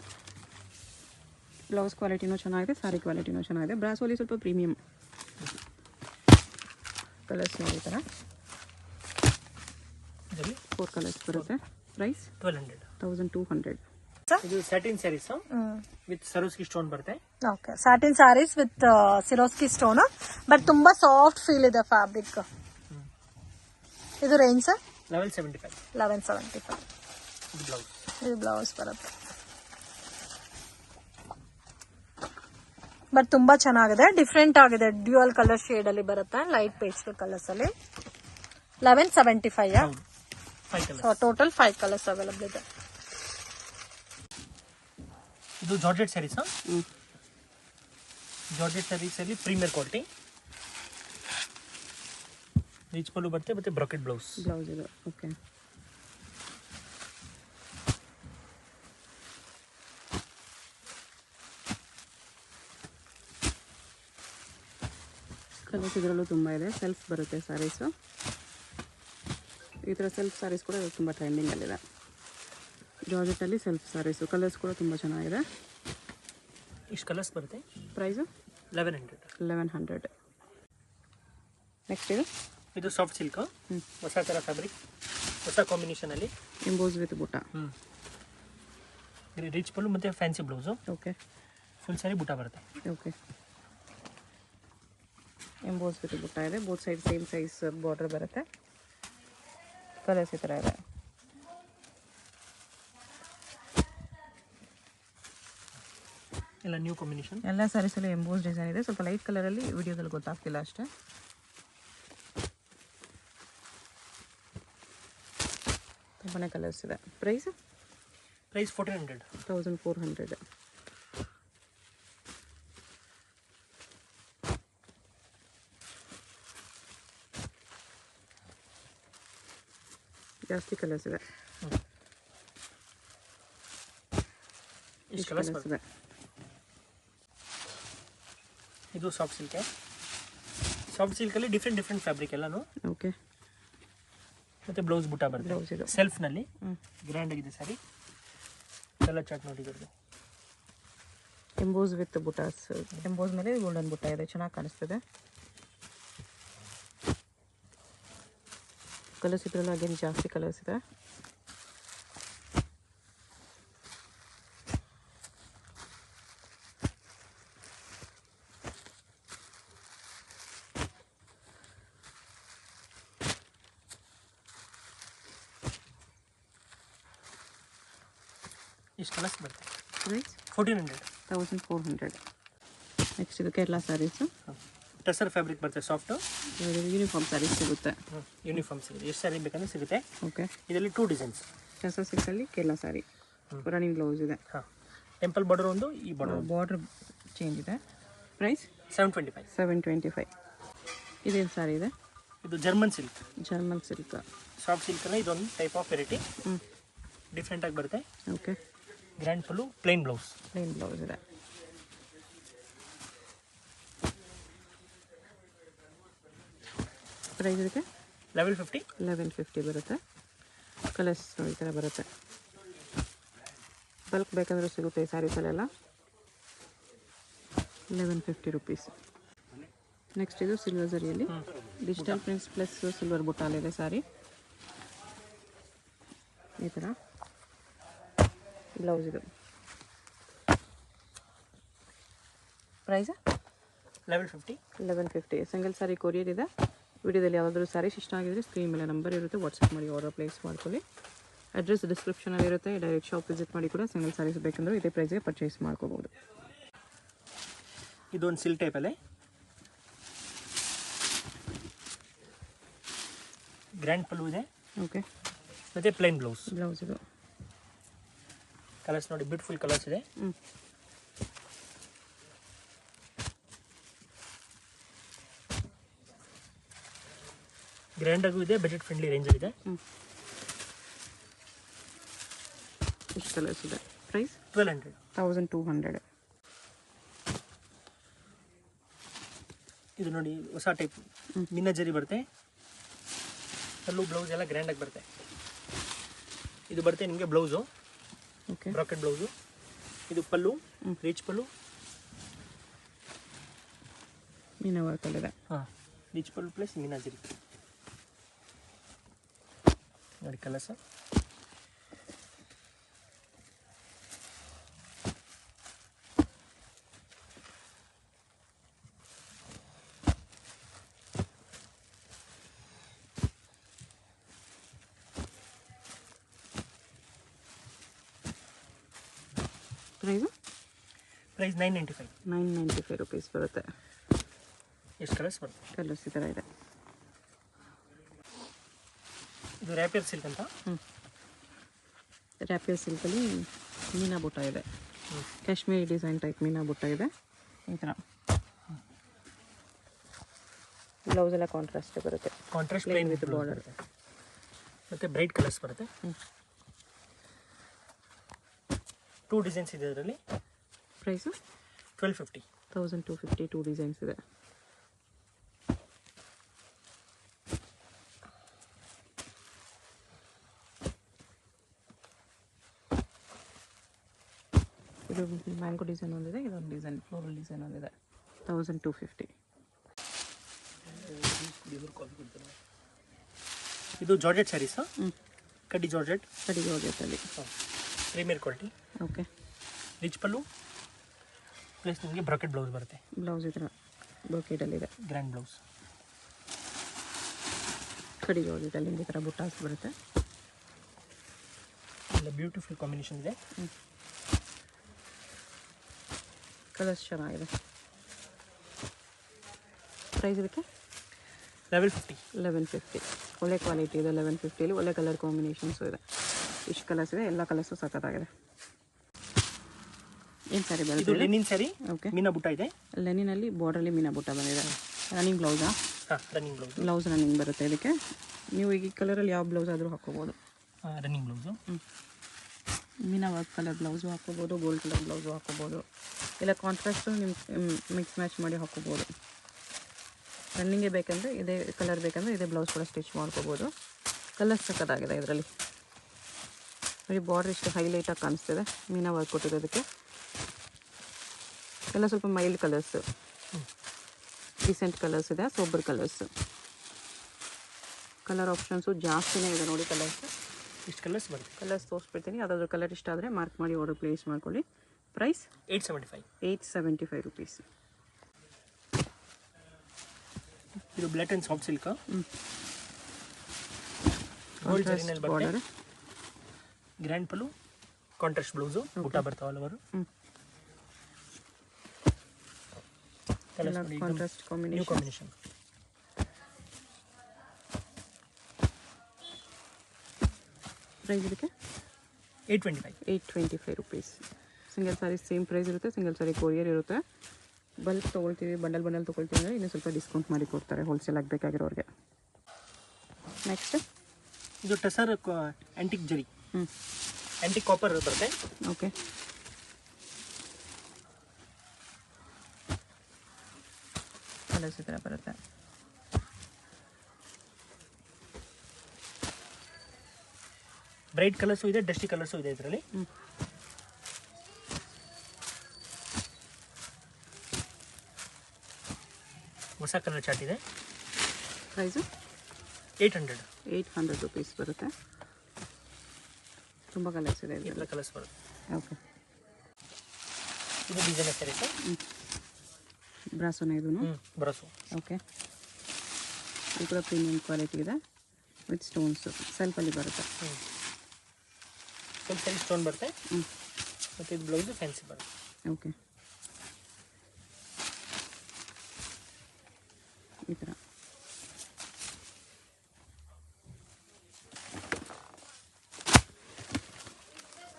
ಬ್ಲೌಸ್ ಕ್ವಾಲಿಟಿನೂ ಚೆನ್ನಾಗಿದೆ, ಸ್ಯಾರಿ ಕ್ವಾಲಿಟಿನೂ ಚೆನ್ನಾಗಿದೆ. ಬ್ರಾಸೋಲಿ ಸ್ವಲ್ಪ ಪ್ರೀಮಿಯಮ್ ಕಲರ್ಸ್ ನೋಡಿ ಈ ಥರ. 4 ಕಲರ್ಸ್ ಬರುತ್ತೆ. ಪ್ರೈಸ್ 1200. ಇದು satin saris with Swarovski stone ಬರುತ್ತೆ. Okay, satin saris with Swarovski stone, but ತುಂಬಾ ಸಾಫ್ಟ್ ಫೀಲ್ ಇದೆ ಫ್ಯಾಬ್ರಿಕ್. ಇದು ರೇಂಜ್ ಸರ್ 1175. ಇದು ಬ್ಲೌಸ್ ಬರುತ್ತೆ. ಬಟ್ ತುಂಬಾ ಚೆನ್ನಾಗಿದೆ, ಡಿಫ್ರೆಂಟ್ ಆಗಿದೆ. ಡ್ಯೂಯಲ್ ಕಲರ್ ಶೇಡ್ ಅಲ್ಲಿ ಬರುತ್ತೆ, ಲೈಟ್ ಪೇಸ್ಟಲ್ ಕಲರ್ಸ್ ಅಲ್ಲಿ. 1175. ಸೊ ಟೋಟಲ್ 5 ಕಲರ್ಸ್ ಅವೈಲಬಲ್ ಇದೆ. ಇದು ಜಾರ್ಜೆಟ್ ಸ್ಯಾರೀಸ್. ಜಾರ್ಜೆಟ್ ಸ್ಯಾರೀಸ್ ಅಲ್ಲಿ ಪ್ರೀಮಿಯರ್ ಕ್ವಾಲಿಟಿ. ರಿಚ್ ಪಲ್ಲು ಬರುತ್ತೆ ಮತ್ತೆ ಬ್ರಾಕೆಟ್ ಬ್ಲೌಸ್. ಇದು ಓಕೆ. ಕಲರ್ಸ್ ಇದರಲ್ಲೂ ತುಂಬ ಇದೆ. ಸೆಲ್ಫ್ ಬರುತ್ತೆ ಸ್ಯಾರೀಸು. ಈ ಥರ ಸೆಲ್ಫ್ ಸ್ಯಾರೀಸ್ ಕೂಡ ತುಂಬ ಟ್ರೆಂಡಿಂಗಲ್ಲಿದೆ. ಜಾರ್ಜೆಟಲ್ಲಿ ಸೆಲ್ಫ್ ಸ್ಯಾರೀಸು. ಕಲರ್ಸ್ ಕೂಡ ತುಂಬ ಚೆನ್ನಾಗಿದೆ. ಇಷ್ಟು ಕಲರ್ಸ್ ಬರುತ್ತೆ. ಪ್ರೈಸು 1100. ನೆಕ್ಸ್ಟ್ ಇದು ಸಾಫ್ಟ್ ಸಿಲ್ಕ್. ಹೊಸ ಥರ ಫ್ಯಾಬ್ರಿಕ್, ಹೊಸ ಕಾಂಬಿನೇಷನಲ್ಲಿ. ಎಂಬೋಸ್ ವಿತ್ ಬುಟ್ಟ. ರಿಚ್ ಪಲ್ಲು ಮತ್ತು fancy blouse. Okay. Full sari ಬುಟ್ಟ ಬರುತ್ತೆ. ಓಕೆ. ಎಂಬೋಸ್ ವಿತ್ ಬುಟ್ಟ ಇದೆ. Both side same size border ಬರುತ್ತೆ. ಕಲರ್ಸ್ ಈ ಥರ ಇದೆ. ಎಲ್ಲ ನ್ಯೂ ಕಾಂಬಿನೇಷನ್. ಎಲ್ಲ ಸ್ಯಾರೀಸಲ್ಲಿ ಎಂಬೋಸ್ ಡಿಸೈನ್ ಇದೆ. ಸ್ವಲ್ಪ ಲೈಟ್ ಕಲರಲ್ಲಿ ವಿಡಿಯೋದಲ್ಲಿ ಗೊತ್ತಾಗ್ತಿಲ್ಲ ಅಷ್ಟೇ. ತುಂಬಾ ಕಲರ್ಸ್ ಇದೆ. ಪ್ರೈಸ್ 1400. ಜಾಸ್ತಿ ಕಲರ್ಸ್ ಇದೆ. ಇಷ್ಟು ಕಲರ್ಸ್ ಇದೆ. ಇದು ಸಾಫ್ಟ್ ಸಿಲ್ಕ್. ಸಾಫ್ಟ್ ಸಿಲ್ಕಲ್ಲಿ ಡಿಫ್ರೆಂಟ್ ಫ್ಯಾಬ್ರಿಕ್ ಎಲ್ಲಾನು. ಓಕೆ. ಮತ್ತೆ ಬ್ಲೌಸ್ ಬುಟ್ಟ ಬರುತ್ತೆ ಸೆಲ್ಫ್ನಲ್ಲಿ. ಗ್ರ್ಯಾಂಡ್ ಆಗಿದೆ ಸ್ಯಾರಿ. ಕಲರ್ ಚಾರ್ಟ್ ನೋಡಿ ಇದ್ರದ್ದು. Emboss with butas. ಎಂಬೋಸ್ ಮೇಲೆ ಗೋಲ್ಡನ್ ಬುಟ್ಟ ಇದೆ, ಚೆನ್ನಾಗಿ ಕಾಣಿಸ್ತದೆ. ಕಲರ್ಸ್ ಇದ್ರಲ್ಲ ಅಗೇನ್ ಜಾಸ್ತಿ ಕಲರ್ಸ್ ಇದೆ. ಇಷ್ಟು ಕಲರ್ಸ್ ಬರುತ್ತೆ. ಪ್ರೈಸ್ 1400. ನೆಕ್ಸ್ಟ್ ಇದು ಕೇರಳ ಸ್ಯಾರೀಸು. ಟಸರ್ ಫ್ಯಾಬ್ರಿಕ್ ಬರುತ್ತೆ, ಸಾಫ್ಟ್. ಯೂನಿಫಾರ್ಮ್ ಸ್ಯಾರೀಸ್ ಸಿಗುತ್ತೆ. ಯೂನಿಫಾರ್ಮ್ ಸಿಗುತ್ತೆ, ಎಷ್ಟು ಸ್ಯಾರಿ ಬೇಕಂದ್ರೆ ಸಿಗುತ್ತೆ. ಓಕೆ. ಇದರಲ್ಲಿ 2 ಡಿಸೈನ್ಸ್. ಟಸರ್ ಸಿಲ್ಕಲ್ಲಿ ಕೇರಳ ಸ್ಯಾರಿ. ರನ್ನಿಂಗ್ ಬ್ಲೌಸ್ ಇದೆ. ಹಾಂ, ಟೆಂಪಲ್ ಬಾರ್ಡರ್ ಒಂದು, ಈ ಬಾರ್ಡರ್ ಚೇಂಜ್ ಇದೆ. ಪ್ರೈಸ್ 725. ಇದೇನು ಸ್ಯಾರಿ ಇದೆ? ಇದು ಜರ್ಮನ್ ಸಿಲ್ಕ್. ಸಾಫ್ಟ್ ಸಿಲ್ಕಲ್ಲಿ ಇದೊಂದು ಟೈಪ್ ಆಫ್ ವೆರೈಟಿ. ಡಿಫ್ರೆಂಟಾಗಿ ಬರುತ್ತೆ. ಓಕೆ. ಗ್ರ್ಯಾಂಡ್ ಪಲ್ಲು, ಪ್ಲೇನ್ ಬ್ಲೌಸ್ ಇದೆ. ಪ್ರೈಸ್ ಇದಕ್ಕೆ 1150 ಬರುತ್ತೆ. ಕಲರ್ಸ್ ಈ ಥರ ಬರುತ್ತೆ. ಬಲ್ಕ್ ಬೇಕಂದ್ರೆ ಸಿಗುತ್ತೆ ಈ ಸ್ಯಾರೀಸಲ್ಲೆಲ್ಲ. 1150 ರುಪೀಸ್. ನೆಕ್ಸ್ಟ್ ಇದು ಸಿಲ್ವರ್ ಜರಿಯಲ್ಲಿ ಡಿಜಿಟಲ್ ಪ್ರಿಂಟ್ಸ್ ಪ್ಲಸ್ ಸಿಲ್ವರ್ ಬುಟ್ಟಾಲಿದೆ ಸ್ಯಾರಿ. ಈ ಥರ ಬ್ಲೌಸ್ ಇದು. ಪ್ರೈಸ್ 1150. 1150 ಸಿಂಗಲ್ ಸಾರಿ ಕೊರಿಯರ್ ಇದೆ. ವಿಡಿಯೋದಲ್ಲಿ ಯಾವುದಾದ್ರೂ ಸ್ಯಾರೀಸ್ ಇಷ್ಟ ಆಗಿದ್ರೆ ಸ್ಕ್ರೀನ್ ಮೇಲೆ ನಂಬರ್ ಇರುತ್ತೆ, ವಾಟ್ಸಪ್ ಮಾಡಿ ಆರ್ಡರ್ ಪ್ಲೇಸ್ ಮಾಡ್ಕೊಳ್ಳಿ. ಅಡ್ರೆಸ್ ಡಿಸ್ಕ್ರಿಪ್ಷನಲ್ಲಿ ಇರುತ್ತೆ. ಡೈರೆಕ್ಟ್ ಶಾಪ್ ವಿಸಿಟ್ ಮಾಡಿ ಕೂಡ ಸಿಂಗಲ್ ಸ್ಯಾರೀಸ್ ಬೇಕಂದ್ರೆ ಇದೇ ಪ್ರೈಸ್ಗೆ ಪರ್ಚೇಸ್ ಮಾಡ್ಕೋಬೋದು. ಇದೊಂದು ಸಿಲ್ಕ್ ಟೈಪಲ್ಲೇ ಗ್ರ್ಯಾಂಡ್ ಪಲ್ಲು ಇದೆ. ಓಕೆ, ಮತ್ತು ಪ್ಲೇನ್ ಬ್ಲೌಸ್. ಇದು ಕಲರ್ಸ್ ನೋಡಿ, ಬ್ಯೂಟಿಫುಲ್ ಕಲರ್ಸ್ ಇದೆ. ಗ್ರ್ಯಾಂಡಾಗೂ ಇದೆ, ಬಜೆಟ್ ಫ್ರೆಂಡ್ಲಿ ರೇಂಜಲ್ಲಿ ಇದೆ. ಎಷ್ಟು ಕಲರ್ಸ್ ಇದೆ? ಪ್ರೈಸ್ 1200. 1200. ಇದು ನೋಡಿ ಹೊಸ ಟೈಪ್ ಮಿನ್ನಜರಿ ಬರುತ್ತೆ. ಪಲ್ಲು ಬ್ಲೌಸ್ ಎಲ್ಲ ಗ್ರ್ಯಾಂಡಾಗಿ ಬರುತ್ತೆ. ಇದು ಬರುತ್ತೆ ನಿಮಗೆ ಬ್ಲೌಸು, ಓಕೆ, ಬ್ರಾಕೆಟ್ ಬ್ಲೌಸು. ಇದು ಪಲ್ಲು, ರಿಚ್ ಪಲ್ಲು. ಮೀನಾ ವರ್ಕಲ್ಲಿದೆ. ಹಾಂ, ರಿಚ್ ಪಲ್ಲು ಪ್ಲಸ್ ಮಿನ್ನಜರಿ ನೋಡಿ ಕಲರ್ಸ್. ಪ್ರೈಸ್ 995. 995 ರುಪೀಸ್ ಬರುತ್ತೆ. ಎಷ್ಟು ಕಲರ್ಸ್ ಬರುತ್ತೆ? ಕಲರ್ಸ್ ಈ ಥರ ಇದೆ. ಇದು ರ್ಯಾಪಿಯರ್ ಸಿಲ್ಕ್ ಅಂತ. ರ್ಯಾಪಿಯರ್ ಸಿಲ್ಕಲ್ಲಿ ಮೀನಾ ಬುಟ್ಟ ಇದೆ. ಕಾಶ್ಮೀರಿ ಡಿಸೈನ್ ಟೈಪ್ ಮೀನಾ ಬುಟ್ಟ ಇದೆ ಈ ಥರ. ಬ್ಲೌಸ್ ಎಲ್ಲ ಕಾಂಟ್ರಾಸ್ಟ್ ಬರುತ್ತೆ. ಕಾಂಟ್ರಾಸ್ಟ್ ಪ್ಲೇನ್ ವಿತ್ ಬಾರ್ಡರ್ ಮತ್ತು ಬ್ರೈಟ್ ಕಲರ್ಸ್ ಬರುತ್ತೆ. 2 ಡಿಸೈನ್ಸ್ ಇದೆ ಅದರಲ್ಲಿ. ಪ್ರೈಸು 1250. 1250. 2 ಡಿಸೈನ್ಸ್ ಇದೆ. ಇದು ಮ್ಯಾಂಗೋ ಡಿಸೈನ್ ಒಂದಿದೆ, ಇದೊಂದು ಡಿಸೈನ್ ಫ್ಲೋರಲ್ ಡಿಸೈನ್ ಒಂದಿದೆ. 1250. ಇದು ಜಾರ್ಜೆಟ್ ಸ್ಯಾರೀಸ್. ಕಡ್ಡಿ ಜಾರ್ಜೆಟ್. ಕಡಿ ಜಾರ್ಜೆಟಲ್ಲಿ ಪ್ರೀಮಿಯರ್ ಕ್ವಾಲಿಟಿ. ಓಕೆ, ರಿಚ್ ಪಲ್ಲು ಪ್ಲಸ್ ನಿಮಗೆ ಬ್ರಾಕೆಟ್ ಬ್ಲೌಸ್ ಬರುತ್ತೆ. ಬ್ಲೌಸ್ ಈ ಥರ ಬ್ರೋಕೆಟಲ್ಲಿದೆ. Grand blouse. ಕಡಿ ಜಾರ್ಜೆಟಲ್ಲಿ ಈ ಥರ ಬುಟ್ಟಾಸ್ ಬರುತ್ತೆ. ಎಲ್ಲ ಬ್ಯೂಟಿಫುಲ್ ಕಾಂಬಿನೇಷನ್ ಇದೆ. ಕಲರ್ಸ್ ಚೆನ್ನಾಗಿದೆ. ಪ್ರೈಸ್ ಇದಕ್ಕೆ 1150. 1150. ಒಳ್ಳೆ ಕ್ವಾಲಿಟಿ ಇದೆ. 1150 ಒಳ್ಳೆ ಕಲರ್ ಕಾಂಬಿನೇಷನ್ಸು ಇದೆ. ಇಷ್ಟು ಕಲರ್ಸ್ ಇದೆ, ಎಲ್ಲ ಕಲರ್ಸು ಸಖತ್ತಾಗಿದೆ. ಏನು ಸ್ಯಾರಿ ಇದು ಬರುತ್ತೆ? ಲೆನಿನ್ ಸ್ಯಾರಿ. ಓಕೆ, ಮೀನಾ ಬುಟ್ಟ ಇದೆ. ಲೆನಿನಲ್ಲಿ ಬಾರ್ಡ್ರಲ್ಲಿ ಮೀನಾ ಬುಟ್ಟ ಬಂದಿದೆ. ರನ್ನಿಂಗ್ ಬ್ಲೌಸಾ? ಹಾಂ, ರನ್ನಿಂಗ್ ಬ್ಲೌಸ್. ಬ್ಲೌಸ್ ರನ್ನಿಂಗ್ ಬರುತ್ತೆ ಇದಕ್ಕೆ. ನೀವು ಈಗ ಈ ಕಲರಲ್ಲಿ ಯಾವ ಬ್ಲೌಸ್ ಆದರೂ ಹಾಕ್ಕೋಬೋದು. Running blouse. ಮೀನಾ ವರ್ಕ್ ಕಲರ್ ಬ್ಲೌಸು ಹಾಕ್ಕೋಬೋದು, ಗೋಲ್ಡ್ ಕಲರ್ ಬ್ಲೌಸು ಹಾಕ್ಕೋಬೋದು. ಇಲ್ಲ ಕಾಂಟ್ರಾಸ್ಟು ನಿಮ್ಮ ಮಿಕ್ಸ್ ಮ್ಯಾಚ್ ಮಾಡಿ ಹಾಕ್ಕೋಬೋದು. ರನ್ನಿಂಗೇ ಬೇಕಂದರೆ ಇದೇ ಕಲರ್ ಬೇಕಂದರೆ ಇದೇ ಬ್ಲೌಸ್ ಕೂಡ ಸ್ಟಿಚ್ ಮಾಡ್ಕೋಬೋದು. ಕಲರ್ ಸಕ್ಕತ್ತಾಗಿದೆ ಇದರಲ್ಲಿ. ನೋಡಿ ಬಾರ್ಡ್ರ್ ಇಷ್ಟು ಹೈಲೈಟಾಗಿ ಕಾಣಿಸ್ತಿದೆ. ಮೀನಾ ವರ್ಕ್ ಕೊಟ್ಟಿರೋದಕ್ಕೆ ಎಲ್ಲ ಸ್ವಲ್ಪ ಮೈಲ್ಡ್ ಕಲರ್ಸು, ಡಿಸೆಂಟ್ ಕಲರ್ಸ್ ಇದೆ, ಸೋಬರ್ ಕಲರ್ಸು. ಕಲರ್ ಆಪ್ಷನ್ಸು ಜಾಸ್ತಿನೇ ಇದೆ ನೋಡಿ. ಕಲರ್ಸು ಇಷ್ಟು ಕಲರ್ಸ್ ಬರುತ್ತೆ. ಕಲರ್ಸ್ ತೋರಿಸ್ಬಿಡ್ತೀನಿ. ಯಾವುದಾದ್ರೂ ಕಲರ್ ಇಷ್ಟ ಆದರೆ ಮಾರ್ಕ್ ಮಾಡಿ ಆರ್ಡರ್ ಪ್ಲೇಸ್ ಮಾಡ್ಕೊಳ್ಳಿ. ಪ್ರೈಸ್ 875. 875 ರುಪೀಸ್. ಇದು black and soft silk. Contrast border. Grand pallu, contrast blouse, ಬುಟ್ಟ ಬರ್ತಾವಲ್ಲ ಅವರು. Contrast new combination. ಪ್ರೈಸ್ ಇದಕ್ಕೆ 825. 825 ರುಪೀಸ್. ಸಿಂಗಲ್ ಸಾರಿ ಸೇಮ್ ಪ್ರೈಸ್ ಇರುತ್ತೆ. ಸಿಂಗಲ್ ಸಾರಿ ಕೊರಿಯರ್ ಇರುತ್ತೆ. ಬಲ್ಕ್ ತೊಗೊಳ್ತೀವಿ, ಬಂಡಲ್ ತೊಗೊಳ್ತೀವಿ ಅಂದರೆ ಇನ್ನೂ ಸ್ವಲ್ಪ ಡಿಸ್ಕೌಂಟ್ ಮಾಡಿ ಕೊಡ್ತಾರೆ ಹೋಲ್ಸೇಲ್ ಆಗಬೇಕಾಗಿರೋರಿಗೆ. ನೆಕ್ಸ್ಟ್ ಇದು ಟಸರ್ ಆ್ಯಂಟಿಕ್ ಜರಿ. ಆ್ಯಂಟಿಕ್ ಕಾಪರ್ ಬರುತ್ತೆ. ಓಕೆ, ಕಲರ್ಸ್ ಈ ಥರ ಬರುತ್ತೆ. ಬ್ರೈಟ್ ಕಲರ್ಸು ಇದೆ, ಡಸ್ಟಿ ಕಲರ್ಸು ಇದೆ ಇದರಲ್ಲಿ. ಹೊಸ ಕಲರ್ ಚಾರ್ಟ್ ಇದೆ. ಪ್ರೈಸು 800 ರುಪೀಸ್ ಬರುತ್ತೆ. ತುಂಬ ಕಲರ್ಸ್ ಇದೆ ಎಲ್ಲ ಕಲರ್ಸ್ ಬರುತ್ತೆ. ಓಕೆ, ಇದು ಡಿಸೈನರ್ ಸ್ಯಾರೀಸ್. ಬ್ರಾಸೋನ ಇದು. ಬ್ರಾಸೋ. ಓಕೆ, ಇದು ಕೂಡ ಪ್ರೀಮಿಯಂ ಕ್ವಾಲಿಟಿ ಇದೆ ವಿತ್ ಸ್ಟೋನ್ಸು. ಸೆಲ್ಫಲ್ಲಿ ಬರುತ್ತೆ. ಫುಲ್ ಸ್ಯಾರಿ ಸ್ಟೋನ್ ಬರುತ್ತೆ. ಮತ್ತು ಇದು ಬ್ಲೌಸು ಫ್ಯಾನ್ಸಿ ಬರುತ್ತೆ. ಓಕೆ, ಈ ಥರ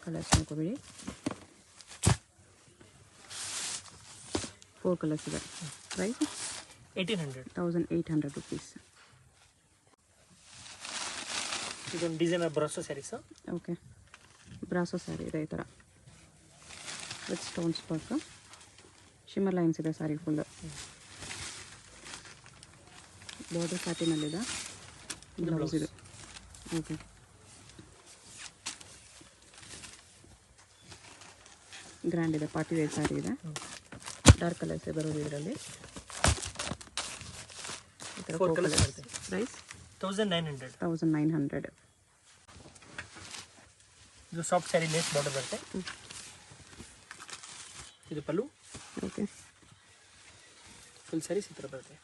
ಕಲರ್ಸ್ ನೋಡ್ಕೊಬೇಡಿ. 4 ಕಲರ್ಸ್ ಇದೆ. Price 1800 rupees. ಇದೊಂದು designer brasso saris. Okay, brasso sari ಇದೆ ಈ ಥರ with stones work. Shimmer lines ಇದೆ ಸ್ಯಾರಿ ಫುಲ್. ಬಾರ್ಡರ್ ಸ್ಯಾಟಿನಲ್ಲಿದೆ. ಬ್ಲೌಸ್ ಇದು. ಓಕೆ, ಗ್ರ್ಯಾಂಡ್ ಇದೆ. ಪಾರ್ಟಿ ವೇರ್ ಸ್ಯಾರಿ ಇದೆ. ಡಾರ್ಕ್ ಕಲರ್ಸ್ ಬರೋದು ಇದರಲ್ಲಿ. ಈ ಥರ 4 ಕಲರ್ಸ್ ಇದೆ. ಪ್ರೈಸ್ 1900. ಇದು ಸಾಫ್ಟ್ ಸ್ಯಾರಿ ಲೇಸ್ ಬಾರ್ಡರ್ ಬರುತ್ತೆ. ಇದು ಪಲ್ಲು. ಓಕೆ, ಫುಲ್ ಸ್ಯಾರೀಸ್ ಈ ಥರ ಬರುತ್ತೆ.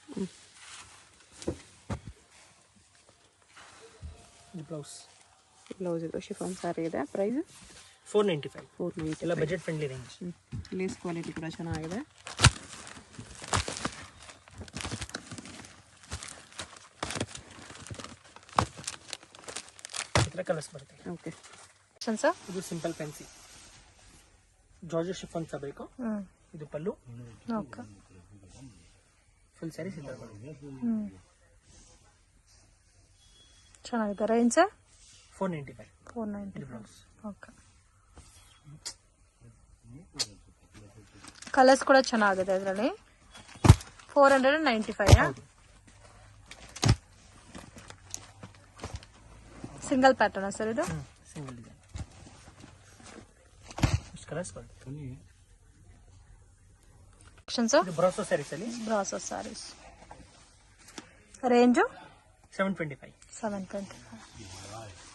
ಇದು ಬ್ಲೌಸ್ ಇದು ಶಿಫಾನ್ ಸ್ಯಾರಿ ಇದೆ. ಪ್ರೈಸ್ 495. ಎಲ್ಲ budget friendly range. Lace quality ಕೂಡ ಚೆನ್ನಾಗಿದೆ. ಈ ಥರ ಕಲರ್ಸ್ ಬರುತ್ತೆ. ಓಕೆ, ಇದು simple fancy georgette chiffon fabric. ಇದು ಪಲ್ಲು. ಓಕೆ, ಫುಲ್ ಸ್ಯಾರೀಸ್ ಈ ಥರ ಬರುತ್ತೆ. ಚೆನ್ನಾಗಿದೆ. ರೇಂಜ್ 495. ಬ್ಲೌಸ್. ಓಕೆ, ಕಲರ್ಸ್ ಕೂಡ ಚೆನ್ನಾಗಿದೆ ಇದರಲ್ಲಿ. 495. ಸಿಂಗಲ್ ಪ್ಯಾಟರ್ನ್ ಸರ್ ಇದು. Single design. ಇಷ್ಟು ಕಲರ್ಸ್ ಬರುತ್ತೆ. ಇದು ಬ್ರಾಸೋ ಸ್ಯಾರೀಸ್ ಅಲ್ಲಿ. Brasso saris range 725.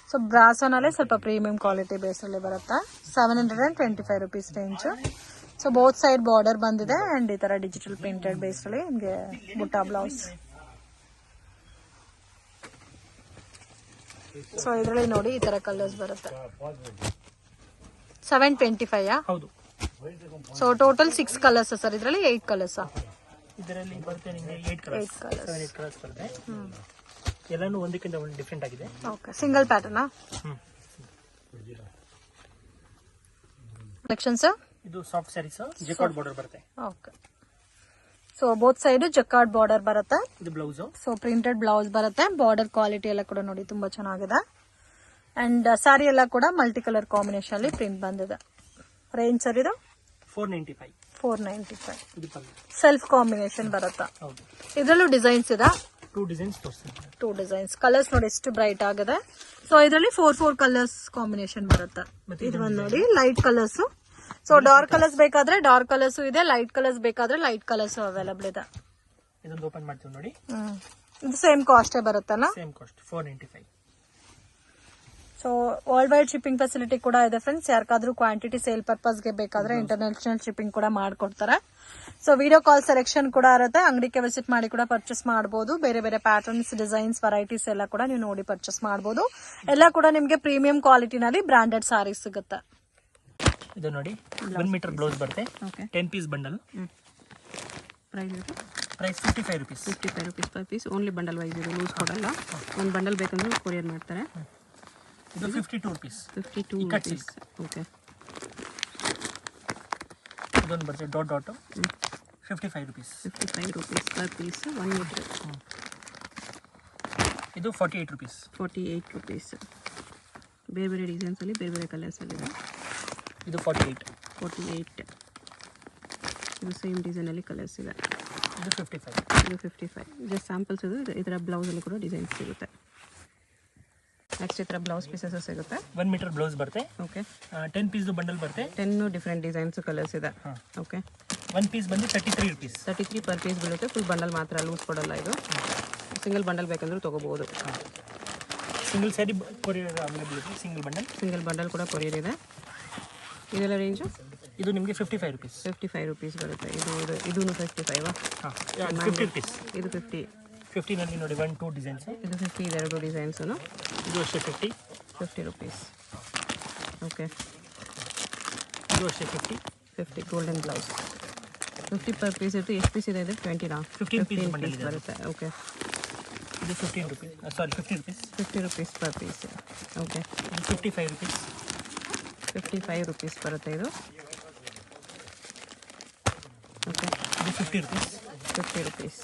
ಸೊ ಬ್ರಾಸೋನಲ್ಲೇ ಸ್ವಲ್ಪ ಪ್ರೀಮಿಯಂ ಕ್ವಾಲಿಟಿ ಬೇಸಲ್ಲಿ ಬರುತ್ತೆ. 725 rupees range. So both side border ಬಂದಿದೆ ಅಂಡ್ ಈ ತರ ಡಿಜಿಟಲ್ ಪ್ರಿಂಟೆಡ್ ಬೇಸಲ್ಲಿ ನಿಮಗೆ ಬುಟ್ಟ ಬ್ಲೌಸ್. ಸೊ ಇದರಲ್ಲಿ ನೋಡಿ ಈ ತರ ಕಲರ್ಸ್ ಬರುತ್ತೆ. 725. ಹೌದು. So total 6 colours sir. ಇದರಲ್ಲಿ 8 ಕಲರ್ಸ್. ಇದರಲ್ಲಿ ಬರುತ್ತೆ ನಿಮಗೆ 8 ಕಲರ್ಸ್. 8 ಕಲರ್ಸ್ ಬರುತ್ತೆ. ಎಲ್ಲಾನು ಒಂದಕ್ಕಿಂತ ಒಂದು ಡಿಫರೆಂಟ್ ಆಗಿದೆ. ಓಕೆ, ಸಿಂಗಲ್ ಪ್ಯಾಟರ್ನಾ? Collection sir. ಇದು ಸಾಫ್ಟ್ ಸ್ಯಾರೀಸ್ ಜಕಾರ್ಡ್ ಬಾರ್ಡರ್ ಬರುತ್ತೆ. Okay, so both side jacquard border ಬರುತ್ತೆ. ಇದು ಬ್ಲೌಸ್. ಸೊ ಪ್ರಿಂಟೆಡ್ ಬ್ಲೌಸ್ ಬರುತ್ತೆ. ಬಾರ್ಡರ್ ಕ್ವಾಲಿಟಿ ಎಲ್ಲ ಕೂಡ ನೋಡಿ ತುಂಬಾ ಚೆನ್ನಾಗಿದೆ. ಅಂಡ್ ಸ್ಯಾರಿ ಎಲ್ಲ ಕೂಡ ಮಲ್ಟಿ ಕಲರ್ ಕಾಂಬಿನೇಷನ್ ಅಲ್ಲಿ ಪ್ರಿಂಟ್ ಬಂದಿದೆ. ರೇಂಜ್ ಸರ್ ಇದು 495. ಇದು ಪಲ್ಲು. ಸೆಲ್ಫ್ ಕಾಂಬಿನೇಷನ್ ಬರುತ್ತೆ. ಹೌದು. ಇದರಲ್ಲೂ ಡಿಸೈನ್ಸ್ ಇದೆ. 2 ಡಿಸೈನ್ಸ್ ತೋರಿಸ್ತೀನಿ. 2 ಡಿಸೈನ್ಸ್. ಕಲರ್ಸ್ ನೋಡಿ ಎಷ್ಟು ಬ್ರೈಟ್ ಆಗಿದೆ. ಸೊ ಇದರಲ್ಲಿ 4 ಕಲರ್ಸ್ ಕಾಂಬಿನೇಷನ್ ಬರುತ್ತೆ. ಇದು ಒಂದು ನೋಡಿ light colours. So dark colours ಬೇಕಾದ್ರೆ ಡಾರ್ಕ್ ಕಲರ್ಸ್ ಇದೆ. ಲೈಟ್ ಕಲರ್ಸ್ ಬೇಕಾದ್ರೆ ಲೈಟ್ ಕಲರ್ಸ್ ಅವೈಲಬಲ್ ಇದೆ. ಇದೊಂದು ಓಪನ್ ಮಾಡ್ತೀವಿ ನೋಡಿ. ಇದು ಸೇಮ್ ಕಾಸ್ಟೇ ಬರುತ್ತಲ್ಲ. Same cost 495. So world wide shipping facility ಕೂಡ ಇದೆ ಫ್ರೆಂಡ್ಸ್. ಯಾರಿಗಾದ್ರೂ ಕ್ವಾಂಟಿಟಿ ಸೇಲ್ ಪರ್ಪಸ್ಗೆ ಬೇಕಾದ್ರೆ ಇಂಟರ್ನ್ಯಾಷನಲ್ ಶಿಪ್ಪಿಂಗ್ ಕೂಡ ಮಾಡ್ಕೊಡ್ತಾರೆ. ಸೊ ವಿಡಿಯೋ ಕಾಲ್ ಸೆಲೆಕ್ಷನ್ ಕೂಡ ಇರುತ್ತೆ. ಅಂಗಡಿಗೆ ವಿಸಿಟ್ ಮಾಡಿ ಕೂಡ ಪರ್ಚೇಸ್ ಮಾಡಬಹುದು. ಬೇರೆ ಬೇರೆ ಪ್ಯಾಟರ್ನ್ಸ್, ಡಿಸೈನ್ಸ್, ವೆರೈಟೀಸ್ ಎಲ್ಲ ಕೂಡ ನೀವು ನೋಡಿ ಪರ್ಚೇಸ್ ಮಾಡಬಹುದು. ಎಲ್ಲ ಕೂಡ ನಿಮಗೆ ಪ್ರೀಮಿಯಂ ಕ್ವಾಲಿಟಿನಲ್ಲಿ ಬ್ರಾಂಡೆಡ್ ಸಾರೀಸ್ ಸಿಗುತ್ತೆ. ಇದು ನೋಡಿ 1 ಮೀಟರ್ ಬ್ಲೌಸ್ ಬರುತ್ತೆ. 10 piece bundle. Price 55 rupees. 55 rupees per piece. Only bundle wise ಇದು, ಲೂಸ್ ಕೊಡಲ್ಲ. ಒಂದು ಬಂಡಲ್ ಬೇಕಂದ್ರೆ ಕೊರಿಯರ್ ಮಾಡ್ತಾರೆ. ಇದು 52 ರುಪೀಸ್. 52 ರುಪೀಸ್. ಓಕೆ, ಇದೊಂದು ಬರುತ್ತೆ dot 55 rupees. 55 rupees per piece 1 metre. ಇದು 48 ರುಪೀಸ್. 48 ರುಪೀಸ್. ಬೇರೆ ಬೇರೆ ಡಿಸೈನ್ಸಲ್ಲಿ ಬೇರೆ ಬೇರೆ ಕಲರ್ಸಲ್ಲಿದೆ. ಇದು 48. ಇದು ಸೇಮ್ ಡಿಸೈನಲ್ಲಿ ಕಲರ್ಸ್ ಇದೆ. ಇದು 55. ಇದು 55. ಜಸ್ಟ್ ಸ್ಯಾಂಪಲ್ಸ್ ಇದು. ಇದರ ಬ್ಲೌಸಲ್ಲಿ ಕೂಡ ಡಿಸೈನ್ಸ್ ಸಿಗುತ್ತೆ. ನೆಕ್ಸ್ಟ್ ಈ ಥರ ಬ್ಲೌಸ್ ಪೀಸಸ್ ಸಿಗುತ್ತೆ. 1 ಮೀಟರ್ ಬ್ಲೌಸ್ ಬರುತ್ತೆ. ಓಕೆ, 10 ಪೀಸ್ ಬಂಡಲ್ ಬರುತ್ತೆ. 10 ಡಿಫ್ರೆಂಟ್ ಡಿಸೈನ್ಸ್ ಕಲರ್ಸ್ ಇದೆ. ಓಕೆ, 1 ಪೀಸ್ ಬಂದು 33 ರುಪೀಸ್. 33 ಪರ್ ಪೀಸ್ ಬೀಳುತ್ತೆ. ಫುಲ್ ಬಂಡಲ್ ಮಾತ್ರ, ಲೂಸ್ ಕೊಡಲ್ಲ. ಇದು ಸಿಂಗಲ್ ಬಂಡಲ್ ಬೇಕಂದ್ರೂ ತೊಗೋಬಹುದು. ಸಿಂಗಲ್ ಸ್ಯಾರಿ ಕೊರಿಯರ್ ಅವೈಲೇಬಲ್ ಇದೆ. ಸಿಂಗಲ್ ಬಂಡಲ್ ಕೂಡ ಕೊರಿಯರ್ ಇದೆ. ಇದೆಲ್ಲ ರೇಂಜು ಇದು ನಿಮಗೆ 55 ರುಪೀಸ್. 55 ರುಪೀಸ್ ಬರುತ್ತೆ. ಇದೂ 55 ಹಾಂ 50 ರುಪೀಸ್. ಇದು 50. 50ನಲ್ಲಿ ನೋಡಿ 1 2 ಡಿಸೈನ್ಸ್. ಇದು 50 ಇದೆರಡು ಡಿಸೈನ್ಸು. ಇದು ಅಷ್ಟೇ 50 ರುಪೀಸ್. ಓಕೆ, ಇದು ಅಷ್ಟೇ 50 ಗೋಲ್ಡನ್ ಬ್ಲೌಸ್. 50 ಪರ್ ಪೀಸ್ ಇರುತ್ತೆ. ಎಷ್ಟು ಪೀಸ್ ಇದೆ? 20ನಾ? 15 ಪೀಸ್ ಬಂಡಲ್ ಇದೆ. ಬರುತ್ತೆ. ಓಕೆ, ಇದು 15 rupees, sorry 50 rupees. 50 rupees per piece. Okay, ಇದು 55 ರುಪೀಸ್. 55 ರುಪೀಸ್ ಬರುತ್ತೆ ಇದು. ಓಕೆ, ಇದು 50 ರುಪೀಸ್. 50 ರುಪೀಸ್.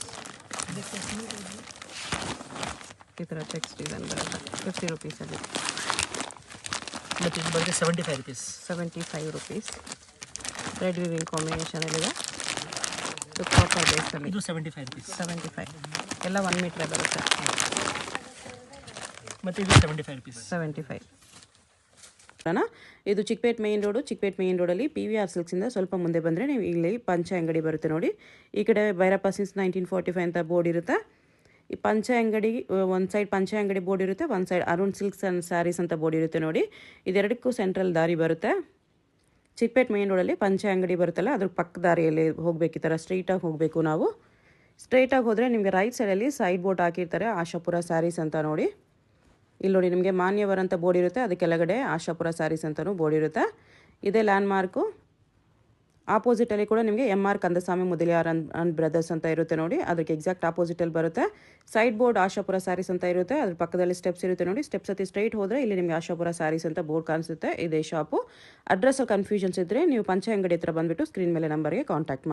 ಈ ಥರ ಚೆಕ್ಸ್ ಡಿಸೈನ್ ಬರುತ್ತೆ 50 ರುಪೀಸಲ್ಲಿ. ಮತ್ತು ಇದು ಬಂದರೆ 75 ರುಪೀಸ್. 75 ರುಪೀಸ್. ರೆಡ್ ವಿವಿಂಗ್ ಕಾಂಬಿನೇಷನಲ್ಲಿದೆ. ಇದು ಕಾಪರ್ ಬೇಸಲ್ಲಿ. ಇದು 75 ರುಪೀಸ್. 75 ಎಲ್ಲ 1 ಮೀಟ್ರೇ ಬರುತ್ತೆ. ಮತ್ತು ಇದು 75 ರುಪೀಸ್. 75. ಇದು Chickpet main road. Chickpet main ರೋಡಲ್ಲಿ PVR ಸಿಲ್ಕ್ಸಿಂದ ಸ್ವಲ್ಪ ಮುಂದೆ ಬಂದರೆ ನೀವು ಇಲ್ಲಿ ಪಂಚೆ ಅಂಗಡಿ ಬರುತ್ತೆ ನೋಡಿ. ಈ ಕಡೆ ಭೈರಪ್ಪ ಸಿನ್ಸ್ 1945 ಅಂತ ಬೋರ್ಡ್ ಇರುತ್ತೆ. ಈ ಪಂಚೆ ಅಂಗಡಿ ಒಂದು ಸೈಡ್ ಪಂಚೆ ಅಂಗಡಿ ಬೋರ್ಡ್ ಇರುತ್ತೆ, ಒಂದು side Arun silks and saris ಅಂತ ಬೋರ್ಡ್ ಇರುತ್ತೆ ನೋಡಿ. ಇದೆರಡಕ್ಕೂ ಸೆಂಟ್ರಲ್ ದಾರಿ ಬರುತ್ತೆ. ಚಿಕ್ಕಪೇಟ್ ಮೇನ್ ರೋಡಲ್ಲಿ ಪಂಚೆ ಅಂಗಡಿ ಬರುತ್ತಲ್ಲ, ಅದ್ರ ಪಕ್ಕ ದಾರಿಯಲ್ಲಿ ಹೋಗಬೇಕು. ಈ ಥರ ಸ್ಟ್ರೈಟಾಗಿ ಹೋಗಬೇಕು ನಾವು. ಸ್ಟ್ರೈಟಾಗಿ ಹೋದರೆ ನಿಮಗೆ ರೈಟ್ ಸೈಡಲ್ಲಿ ಸೈಡ್ ಬೋರ್ಡ್ ಹಾಕಿರ್ತಾರೆ ಆಶಾಪುರ ಸ್ಯಾರೀಸ್ ಅಂತ ನೋಡಿ. ಇಲ್ಲಿ ನೋಡಿ ನಿಮಗೆ ಮಾನ್ಯವರ್ ಅಂತ ಬೋರ್ಡ್ ಇರುತ್ತೆ, ಅದಕ್ಕೆ ಕೆಳಗಡೆ ಆಶಾಪುರ ಸ್ಯಾರೀಸ್ ಅಂತಲೂ ಬೋರ್ಡ್ ಇರುತ್ತೆ. ಇದೇ ಲ್ಯಾಂಡ್ ಮಾರ್ಕು. ಆಪೋಸಿಟಲ್ಲಿ ಕೂಡ ನಿಮಗೆ MR Kandaswamy Mudaliar and brothers ಅಂತ ಇರುತ್ತೆ ನೋಡಿ, ಅದಕ್ಕೆ ಎಕ್ಸಾಕ್ಟ್ ಆಪೋಸಿಟಲ್ಲಿ ಬರುತ್ತೆ. ಸೈಡ್ ಬೋರ್ಡ್ ಆಶಾಪುರ ಸ್ಯಾರೀಸ್ ಅಂತ ಇರುತ್ತೆ, ಅದ್ರ ಪಕ್ಕದಲ್ಲಿ ಸ್ಟೆಪ್ಸ್ ಇರುತ್ತೆ ನೋಡಿ. ಸ್ಟೆಪ್ಸ್ ಹತ್ತಿ ಸ್ಟ್ರೈಟ್ ಹೋದರೆ ಇಲ್ಲಿ ನಿಮಗೆ ಆಶಾಪುರ ಸ್ಯಾರೀಸ್ ಅಂತ ಬೋರ್ಡ್ ಕಾಣಿಸುತ್ತೆ. ಇದೇ ಶಾಪು. ಅಡ್ರೆಸ್ಸಲ್ಲಿ ಕನ್ಫ್ಯೂಷನ್ಸ್ ಇದ್ದರೆ ನೀವು ಪಂಚೆ ಅಂಗಡಿ ಹತ್ರ ಬಂದುಬಿಟ್ಟು ಸ್ಕ್ರೀನ್ ಮೇಲೆ ನಂಬರ್ಗೆ ಕಾಂಟ್ಯಾಕ್ಟ್ ಮಾಡಿ.